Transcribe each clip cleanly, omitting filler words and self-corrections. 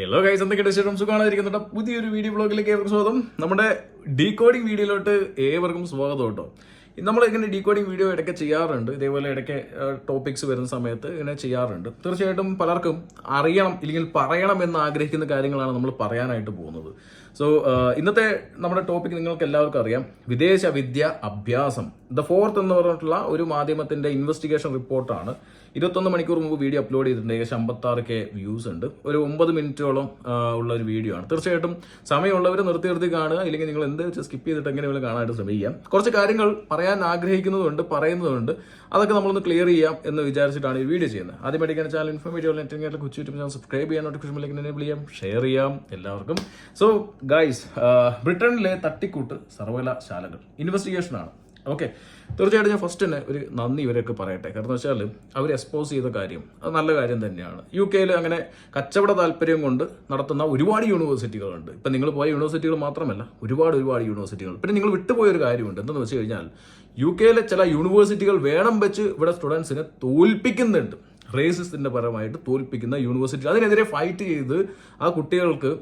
Hello guys, എന്തൊക്കെയാണ് വിശേഷം? സുഖമായിരിക്കുന്നുണ്ട്. പുതിയൊരു വീഡിയോ ബ്ലോഗിലേക്ക് ഏവർക്കും സ്വാഗതം. നമ്മുടെ ഡീകോഡിംഗ് വീഡിയോയിലോട്ട് ഏവർക്കും സ്വാഗതം കേട്ടോ. നമ്മൾ ഇങ്ങനെ ഡീകോഡിംഗ് വീഡിയോ ഇടയ്ക്ക് ചെയ്യാറുണ്ട്. ഇതേപോലെ ഇടയ്ക്ക് ടോപ്പിക്സ് വരുന്ന സമയത്ത് ഇങ്ങനെ ചെയ്യാറുണ്ട്. തീർച്ചയായിട്ടും പലർക്കും അറിയണം ഇല്ലെങ്കിൽ പറയണം എന്ന് ആഗ്രഹിക്കുന്ന കാര്യങ്ങളാണ് നമ്മൾ പറയാനായിട്ട് പോകുന്നത്. സോ ഇന്നത്തെ നമ്മുടെ ടോപ്പിക് നിങ്ങൾക്ക് എല്ലാവർക്കും അറിയാം, വിദേശ വിദ്യ അഭ്യാസം. ദ ഫോർത്ത് എന്ന് പറഞ്ഞിട്ടുള്ള ഒരു മാധ്യമത്തിന്റെ ഇൻവെസ്റ്റിഗേഷൻ റിപ്പോർട്ടാണ്. 21 മണിക്കൂർ മുമ്പ് വീഡിയോ അപ്ലോഡ് ചെയ്തിട്ടുണ്ട്. ഏകദേശം 56K വ്യൂസ് ഉണ്ട്. ഒരു 9 മിനിറ്റോളം ഉള്ള ഒരു വീഡിയോ ആണ്. തീർച്ചയായിട്ടും സമയമുള്ളവർ നിർത്തി കാണുക, ഇല്ലെങ്കിൽ നിങ്ങൾ എന്ത് വെച്ച് സ്കിപ്പ് ചെയ്തിട്ട് എങ്ങനെയെങ്കിലും കാണാനായിട്ട് ശ്രമിക്കാം. കുറച്ച് കാര്യങ്ങൾ പറയാൻ ആഗ്രഹിക്കുന്നതുണ്ട്, പറയുന്നതുണ്ട്. അതൊക്കെ നമ്മളൊന്ന് ക്ലിയർ ചെയ്യാം എന്ന് വിചാരിച്ചിട്ടാണ് ഈ വീഡിയോ ചെയ്യുന്നത്. ആദ്യമായിട്ട് ചാനൽ ഇൻഫോർമേറ്റീവ് നെറ്റിംഗ് കൊച്ചു യൂട്യൂബ് ചാനൽ സബ്സ്ക്രൈബ് ചെയ്യാൻ, നോട്ടിഫിക്കേഷൻ ബെൽ എനേബിൾ ചെയ്യാം, ഷെയർ ചെയ്യാം എല്ലാവർക്കും. സോ ഗൈസ്, ബ്രിട്ടനിലെ തട്ടിക്കൂട്ട് സർവകലാശാലകൾ ഇൻവെസ്റ്റിഗേഷൻ ആണ്. ഓക്കെ, തീർച്ചയായിട്ടും ഞാൻ ഫസ്റ്റ് തന്നെ ഒരു നന്ദി ഇവരൊക്കെ പറയട്ടെ. കാരണം എന്ന് വെച്ചാൽ അവർ എക്സ്പോസ് ചെയ്ത കാര്യം അത് നല്ല കാര്യം തന്നെയാണ്. UK അങ്ങനെ കച്ചവട താല്പര്യം കൊണ്ട് നടത്തുന്ന ഒരുപാട് യൂണിവേഴ്സിറ്റികളുണ്ട്. ഇപ്പം നിങ്ങൾ പോയ യൂണിവേഴ്സിറ്റികൾ മാത്രമല്ല, ഒരുപാട് യൂണിവേഴ്സിറ്റികൾ. പിന്നെ നിങ്ങൾ വിട്ടുപോയൊരു കാര്യമുണ്ട്. എന്തെന്ന് വെച്ച് കഴിഞ്ഞാൽ UK ചില യൂണിവേഴ്സിറ്റികൾ വേണം വെച്ച് ഇവിടെ സ്റ്റുഡൻസിനെ തോൽപ്പിക്കുന്നുണ്ട്. റേസിസത്തിന്റെ പരമായിട്ട് തോൽപ്പിക്കുന്ന യൂണിവേഴ്സിറ്റി, അതിനെതിരെ ഫൈറ്റ് ചെയ്ത് ആ കുട്ടികൾക്ക്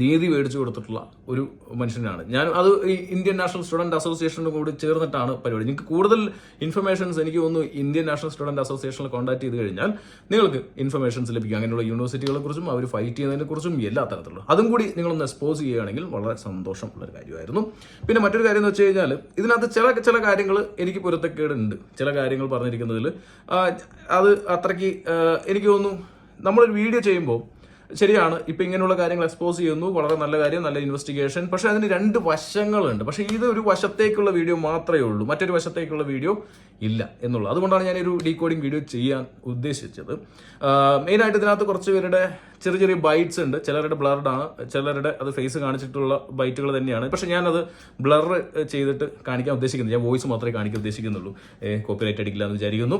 നീതി മേടിച്ചു കൊടുത്തിട്ടുള്ള ഒരു മനുഷ്യനാണ് ഞാൻ. അത് ഈ ഇന്ത്യൻ നാഷണൽ സ്റ്റുഡന്റ് അസോസിയേഷനും കൂടി ചേർന്നിട്ടാണ് പരിപാടി. നിങ്ങൾക്ക് കൂടുതൽ ഇൻഫർമേഷൻസ് എനിക്ക് തോന്നുന്നു ഇന്ത്യൻ നാഷണൽ സ്റ്റുഡന്റ് അസോസിയേഷനിൽ കോൺടാക്ട് ചെയ്ത് കഴിഞ്ഞാൽ നിങ്ങൾക്ക് ഇൻഫർമേഷൻസ് ലഭിക്കും. അങ്ങനെയുള്ള യൂണിവേഴ്സിറ്റികളെ കുറിച്ചും അവർ ഫൈറ്റ് ചെയ്യുന്നതിനെ കുറിച്ചും എല്ലാ തരത്തിലുള്ള അതും കൂടി നിങ്ങളൊന്ന് എക്സ്പോസ് ചെയ്യുകയാണെങ്കിൽ വളരെ സന്തോഷമുള്ളൊരു കാര്യമായിരുന്നു. പിന്നെ മറ്റൊരു കാര്യം എന്ന് വെച്ച് കഴിഞ്ഞാൽ ഇതിനകത്ത് ചില കാര്യങ്ങൾ എനിക്ക് പൊരുത്തക്കേടുണ്ട്. ചില കാര്യങ്ങൾ പറഞ്ഞിരിക്കുന്നതിൽ അത് അത്രയ്ക്ക് എനിക്ക് തോന്നുന്നു നമ്മളൊരു വീഡിയോ ചെയ്യുമ്പോൾ ശരിയാണ്, ഇപ്പം ഇങ്ങനെയുള്ള കാര്യങ്ങൾ എക്സ്പോസ് ചെയ്യുന്നു, വളരെ നല്ല കാര്യം, നല്ല ഇൻവെസ്റ്റിഗേഷൻ. പക്ഷെ അതിന് രണ്ട് വശങ്ങളുണ്ട്. പക്ഷെ ഇത് ഒരു വശത്തേക്കുള്ള വീഡിയോ മാത്രമേ ഉള്ളൂ, മറ്റൊരു വശത്തേക്കുള്ള വീഡിയോ ഇല്ല എന്നുള്ളത്. അതുകൊണ്ടാണ് ഞാനൊരു ഡീകോഡിംഗ് വീഡിയോ ചെയ്യാൻ ഉദ്ദേശിച്ചത്. മെയിനായിട്ട് ഇതിനകത്ത് കുറച്ച് പേരുടെ ചെറിയ ബൈറ്റ്സ് ഉണ്ട്. ചിലരുടെ ബ്ലർഡ് ആണ്, ചിലരുടെ അത് ഫേസ് കാണിച്ചിട്ടുള്ള ബൈറ്റുകൾ തന്നെയാണ്. പക്ഷെ ഞാനത് ബ്ലർ ചെയ്തിട്ട് കാണിക്കാൻ ഉദ്ദേശിക്കുന്നത്, ഞാൻ വോയിസ് മാത്രമേ കാണിക്കാൻ ഉദ്ദേശിക്കുന്നുള്ളൂ. കോപ്പിറൈറ്റ് അടിക്കില്ല എന്ന് വിചാരിക്കുന്നു.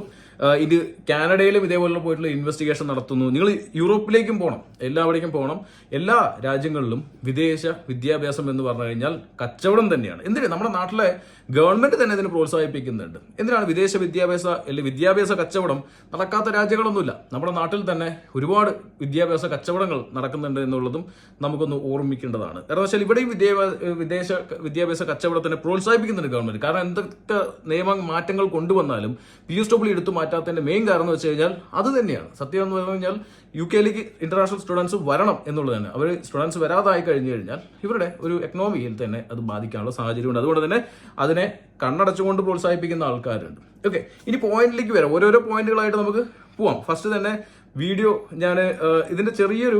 ഇത് കാനഡയിലും ഇതേപോലെ പോയിട്ടുള്ള ഇൻവെസ്റ്റിഗേഷൻ നടത്തുന്നു. നിങ്ങൾ യൂറോപ്പിലേക്കും പോകണം, എല്ലാവിടേക്കും പോകണം. എല്ലാ രാജ്യങ്ങളിലും വിദേശ വിദ്യാഭ്യാസം എന്ന് പറഞ്ഞു കഴിഞ്ഞാൽ കച്ചവടം തന്നെയാണ്. എന്തിനാ നമ്മുടെ നാട്ടിലെ ഗവൺമെന്റ് തന്നെ ഇതിന് പ്രോത്സാഹിപ്പിക്കുന്നുണ്ട്. എന്തിനാണ് വിദേശ വിദ്യാഭ്യാസ അല്ലെങ്കിൽ വിദ്യാഭ്യാസ കച്ചവടം നടക്കാത്ത രാജ്യങ്ങളൊന്നുമില്ല. നമ്മുടെ നാട്ടിൽ തന്നെ ഒരുപാട് വിദ്യാഭ്യാസ കച്ചവടങ്ങൾ നടക്കുന്നുണ്ട് എന്നുള്ളതും നമുക്കൊന്ന് ഓർമ്മിക്കേണ്ടതാണ്. കാരണം വെച്ചാൽ ഇവിടെയും വിദേശ വിദ്യാഭ്യാസ കച്ചവടത്തിനെ പ്രോത്സാഹിപ്പിക്കുന്നുണ്ട് ഗവൺമെന്റ്. കാരണം എന്തൊക്കെ നിയമ മാറ്റങ്ങൾ കൊണ്ടുവന്നാലും PSW എടുത്തു മാറ്റാത്തതിന്റെ മെയിൻ കാരണം എന്ന് വെച്ച് കഴിഞ്ഞാൽ അത് തന്നെയാണ്. സത്യം എന്ന് പറഞ്ഞു കഴിഞ്ഞാൽ UK ഇന്റർനാഷണൽ സ്റ്റുഡൻസ് വരണം എന്നുള്ളത് തന്നെ. അവർ സ്റ്റുഡൻസ് വരാതായി കഴിഞ്ഞു കഴിഞ്ഞാൽ ഇവരുടെ ഒരു എക്കണോമിയിൽ തന്നെ അത് ബാധിക്കാനുള്ള സാഹചര്യമുണ്ട്. അതുകൊണ്ട് തന്നെ അതിനെ കണ്ണടച്ചുകൊണ്ട് പ്രോത്സാഹിപ്പിക്കുന്ന ആൾക്കാരുണ്ട്. ഓക്കെ, ഇനി പോയിന്റിലേക്ക് വരാം. ഓരോരോ പോയിന്റുകളായിട്ട് നമുക്ക് പോവാം. ഫസ്റ്റ് തന്നെ വീഡിയോ ഞാൻ ഇതിന്റെ ചെറിയൊരു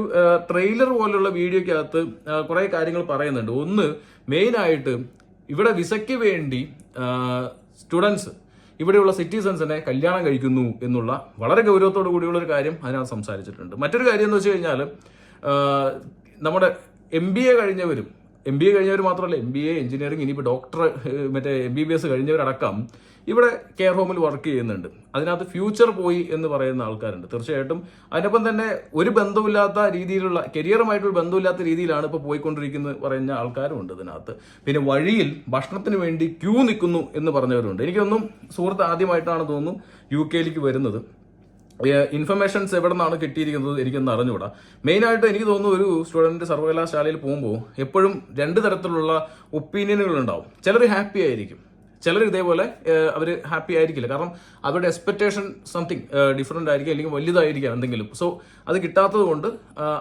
ട്രെയിലർ പോലുള്ള വീഡിയോക്കകത്ത് കുറെ കാര്യങ്ങൾ പറയുന്നുണ്ട്. ഒന്ന്, മെയിനായിട്ട് ഇവിടെ വിസയ്ക്ക് വേണ്ടി സ്റ്റുഡൻസ് ഇവിടെയുള്ള സിറ്റിസൺസിനെ കല്യാണം കഴിക്കുന്നു എന്നുള്ള വളരെ ഗൗരവത്തോടു കൂടിയുള്ള ഒരു കാര്യം അതിനകത്ത് സംസാരിച്ചിട്ടുണ്ട്. മറ്റൊരു കാര്യം എന്ന് വെച്ച് കഴിഞ്ഞാൽ നമ്മുടെ MBA കഴിഞ്ഞവർ മാത്രമല്ല, MBA എഞ്ചിനീയറിംഗ്, ഇനിയിപ്പോൾ ഡോക്ടർ, മറ്റേ MBBS കഴിഞ്ഞവരടക്കം ഇവിടെ കെയർ ഹോമിൽ വർക്ക് ചെയ്യുന്നുണ്ട്. അതിനകത്ത് ഫ്യൂച്ചർ പോയി എന്ന് പറയുന്ന ആൾക്കാരുണ്ട്. തീർച്ചയായിട്ടും അതിനൊപ്പം തന്നെ ഒരു ബന്ധമില്ലാത്ത രീതിയിലുള്ള കരിയറുമായിട്ടുള്ള ബന്ധമില്ലാത്ത രീതിയിലാണ് ഇപ്പോൾ പോയിക്കൊണ്ടിരിക്കുന്നത് പറയുന്ന ആൾക്കാരും ഉണ്ട് ഇതിനകത്ത്. പിന്നെ വഴിയിൽ ഭക്ഷണത്തിന് വേണ്ടി ക്യൂ നിൽക്കുന്നു എന്ന് പറഞ്ഞവരുണ്ട്. എനിക്കൊന്നും സുഹൃത്ത് ആദ്യമായിട്ടാണ് തോന്നുന്നു UK വരുന്നത്. ഇൻഫർമേഷൻസ് എവിടെ നിന്നാണ് കിട്ടിയിരിക്കുന്നത് എനിക്കൊന്ന് അറിഞ്ഞുകൂടാ. മെയിനായിട്ട് എനിക്ക് തോന്നുന്നു ഒരു സ്റ്റുഡൻറ്റ് സർവകലാശാലയിൽ പോകുമ്പോൾ എപ്പോഴും രണ്ട് തരത്തിലുള്ള ഒപ്പീനിയനുകൾ ഉണ്ടാവും. ചിലർ ഹാപ്പി ആയിരിക്കും, ചിലർ ഇതേപോലെ അവർ ഹാപ്പി ആയിരിക്കില്ല. കാരണം അവരുടെ എക്സ്പെക്ടേഷൻ സംതിങ് ഡിഫറെൻ്റ് ആയിരിക്കും, അല്ലെങ്കിൽ വലുതായിരിക്കാം എന്തെങ്കിലും. സോ അത് കിട്ടാത്തത് കൊണ്ട്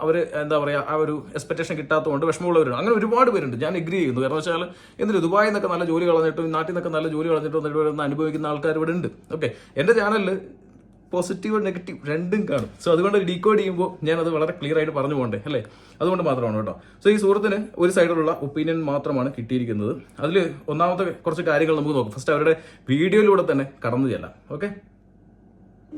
അവർ എന്താ പറയുക, ആ ഒരു എക്സ്പെക്ടേഷൻ കിട്ടാത്തത് കൊണ്ട് വിഷമമുള്ളവരുണ്ട്. അങ്ങനെ ഒരുപാട് പേരുണ്ട്. ഞാൻ എഗ്രി ചെയ്യുന്നു. കാരണം വെച്ചാൽ എന്തിന് ദുബായിൽ നിന്നൊക്കെ നല്ല ജോലി കളഞ്ഞിട്ടും നാട്ടിൽ നിന്നൊക്കെ നല്ല ജോലി കളഞ്ഞിട്ടും ഇവിടെ അനുഭവിക്കുന്ന ആൾക്കാർ ഇവിടെ ഉണ്ട്. ഓക്കെ, എൻ്റെ ചാനലിൽ പോസിറ്റീവ് നെഗറ്റീവ് രണ്ടും കാണും. സോ അതുകൊണ്ട് ഡീകോഡ് ചെയ്യുമ്പോൾ ഞാനത് വളരെ ക്ലിയർ ആയിട്ട് പറഞ്ഞു പോകണ്ടേ അല്ലേ, അതുകൊണ്ട് മാത്രമാണ് കേട്ടോ. സോ ഈ സുഹൃത്തിന് ഒരു സൈഡിലുള്ള ഒപ്പീനിയൻ മാത്രമാണ് കിട്ടിയിരിക്കുന്നത്. അതിൽ ഒന്നാമത്തെ കുറച്ച് കാര്യങ്ങൾ നമുക്ക് നോക്കാം. ഫസ്റ്റ് അവരുടെ വീഡിയോയിലൂടെ തന്നെ കടന്നു ചെല്ലാം. ഓക്കെ,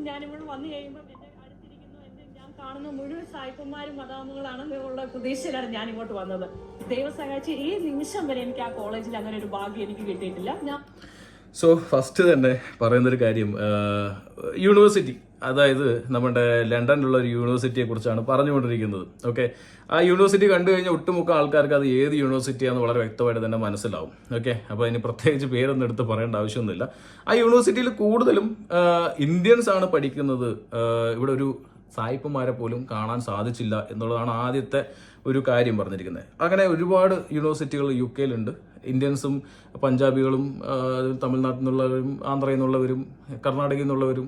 ഞാനിവിടെ വന്നു കഴിയുമ്പോൾ എന്റെ അടുത്തിരിക്കുന്നു ഞാൻ കാണുന്ന മുഴുവൻ സായിപ്പന്മാരും മദാമുകളാണെന്നുള്ള പ്രതീക്ഷയിലാണ് ഞാൻ ഇങ്ങോട്ട് വന്നത്. ദൈവം സഹായിച്ച് ഈ നിമിഷം വരെ എനിക്ക് ആ കോളേജിൽ അങ്ങനെ ഒരു ഭാഗ്യം എനിക്ക് കിട്ടിയിട്ടില്ല. സോ ഫസ്റ്റ് തന്നെ പറയുന്നൊരു കാര്യം, യൂണിവേഴ്സിറ്റി, അതായത് നമ്മുടെ ലണ്ടനിലുള്ള ഒരു യൂണിവേഴ്സിറ്റിയെ കുറിച്ചാണ് പറഞ്ഞുകൊണ്ടിരിക്കുന്നത്. ഓക്കെ, ആ യൂണിവേഴ്സിറ്റി കണ്ടു കഴിഞ്ഞാൽ ഒട്ടുമുക്ക ആൾക്കാർക്ക് അത് ഏത് യൂണിവേഴ്സിറ്റിയാണെന്ന് വളരെ വ്യക്തമായിട്ട് തന്നെ മനസ്സിലാവും. ഓക്കെ, അപ്പോൾ അതിന് പ്രത്യേകിച്ച് പേരൊന്നും എടുത്ത് പറയേണ്ട ആവശ്യമൊന്നുമില്ല. ആ യൂണിവേഴ്സിറ്റിയിൽ കൂടുതലും ഇന്ത്യൻസ് ആണ് പഠിക്കുന്നത്. ഇവിടെ ഒരു സായിപ്പന്മാരെ പോലും കാണാൻ സാധിച്ചില്ല എന്നുള്ളതാണ് ആദ്യത്തെ ഒരു കാര്യം പറഞ്ഞിരിക്കുന്നത്. അങ്ങനെ ഒരുപാട് യൂണിവേഴ്സിറ്റികൾ UK-യിലുണ്ട്. ഇന്ത്യൻസും പഞ്ചാബികളും തമിഴ്നാട്ടിൽ നിന്നുള്ളവരും ആന്ധ്രയിൽ നിന്നുള്ളവരും കർണാടകയിൽ നിന്നുള്ളവരും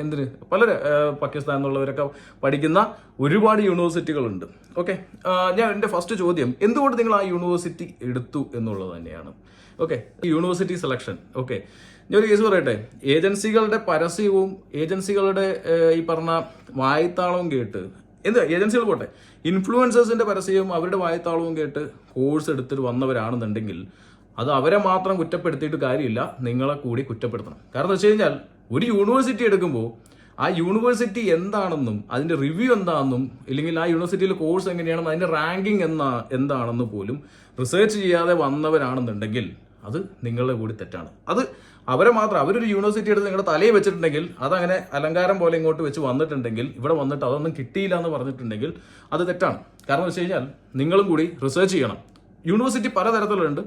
എന്തിന് പലര് പാകിസ്ഥാനിൽ നിന്നുള്ളവരൊക്കെ പഠിക്കുന്ന ഒരുപാട് യൂണിവേഴ്സിറ്റികളുണ്ട്. ഓക്കെ, ഞാൻ എൻ്റെ ഫസ്റ്റ് ചോദ്യം എന്തുകൊണ്ട് നിങ്ങൾ ആ യൂണിവേഴ്സിറ്റി എടുത്തു എന്നുള്ളത് തന്നെയാണ്. Okay, university selection. ഓക്കെ, ഞാനൊരു കേസ് പറയട്ടെ. ഏജൻസികളുടെ പരസ്യവും ഏജൻസികളുടെ ഈ പറഞ്ഞ വായ്ത്താളവും കേട്ട് ഏജൻസികൾ പോട്ടെ, ഇൻഫ്ലുവൻസേഴ്സിന്റെ പരസ്യവും അവരുടെ വായത്താളവും കേട്ട് കോഴ്സ് എടുത്തിട്ട് വന്നവരാണെന്നുണ്ടെങ്കിൽ അത് അവരെ മാത്രം കുറ്റപ്പെടുത്തിയിട്ട് കാര്യമില്ല, നിങ്ങളെ കൂടി കുറ്റപ്പെടുത്തണം. കാരണം വെച്ച് കഴിഞ്ഞാൽ ഒരു യൂണിവേഴ്സിറ്റി എടുക്കുമ്പോൾ ആ യൂണിവേഴ്സിറ്റി എന്താണെന്നും അതിന്റെ റിവ്യൂ എന്താണെന്നും ഇല്ലെങ്കിൽ ആ യൂണിവേഴ്സിറ്റിയിലെ കോഴ്സ് എങ്ങനെയാണെന്നും അതിന്റെ റാങ്കിങ് എന്താണെന്ന് പോലും റിസർച്ച് ചെയ്യാതെ വന്നവരാണെന്നുണ്ടെങ്കിൽ അത് നിങ്ങളുടെ കൂടി തെറ്റാണ്. അത് അവരെ മാത്രം അവരൊരു യൂണിവേഴ്സിറ്റി എടുത്ത് നിങ്ങളുടെ തലയിൽ വെച്ചിട്ടുണ്ടെങ്കിൽ അതങ്ങനെ അലങ്കാരം പോലെ ഇങ്ങോട്ട് വെച്ച് വന്നിട്ടുണ്ടെങ്കിൽ ഇവിടെ വന്നിട്ട് അതൊന്നും കിട്ടിയില്ല എന്ന് പറഞ്ഞിട്ടുണ്ടെങ്കിൽ അത് തെറ്റാണ്. കാരണം വെച്ച് കഴിഞ്ഞാൽ നിങ്ങളും കൂടി റിസർച്ച് ചെയ്യണം. യൂണിവേഴ്സിറ്റി പലതരത്തിലുണ്ട്.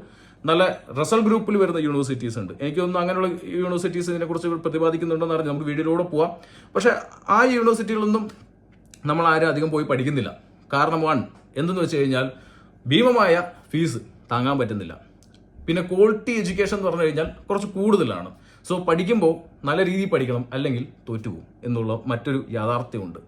നല്ല റിസൾട്ട് ഗ്രൂപ്പിൽ വരുന്ന യൂണിവേഴ്സിറ്റീസ് ഉണ്ട്. എനിക്കൊന്നും അങ്ങനെയുള്ള യൂണിവേഴ്സിറ്റീസ് ഇതിനെക്കുറിച്ച് പ്രതിപാദിക്കുന്നുണ്ടെന്ന് അറിഞ്ഞ് നമുക്ക് വീഡിയോയിലൂടെ പോവാം. പക്ഷെ ആ യൂണിവേഴ്സിറ്റികളൊന്നും നമ്മൾ ആരും അധികം പോയി പഠിക്കുന്നില്ല. കാരണം എന്തെന്ന് വെച്ച് കഴിഞ്ഞാൽ ഭീമമായ ഫീസ് താങ്ങാൻ പറ്റുന്നില്ല. പിന്നെ ക്വാളിറ്റി എഡ്യൂക്കേഷൻ എന്ന് പറഞ്ഞു കഴിഞ്ഞാൽ കുറച്ച് കൂടുതലാണ്. സോ പഠിക്കുമ്പോൾ നല്ല രീതിയിൽ പഠിക്കണം, അല്ലെങ്കിൽ തോറ്റുപോകും എന്നുള്ള മറ്റൊരു യാഥാർത്ഥ്യമുണ്ട്.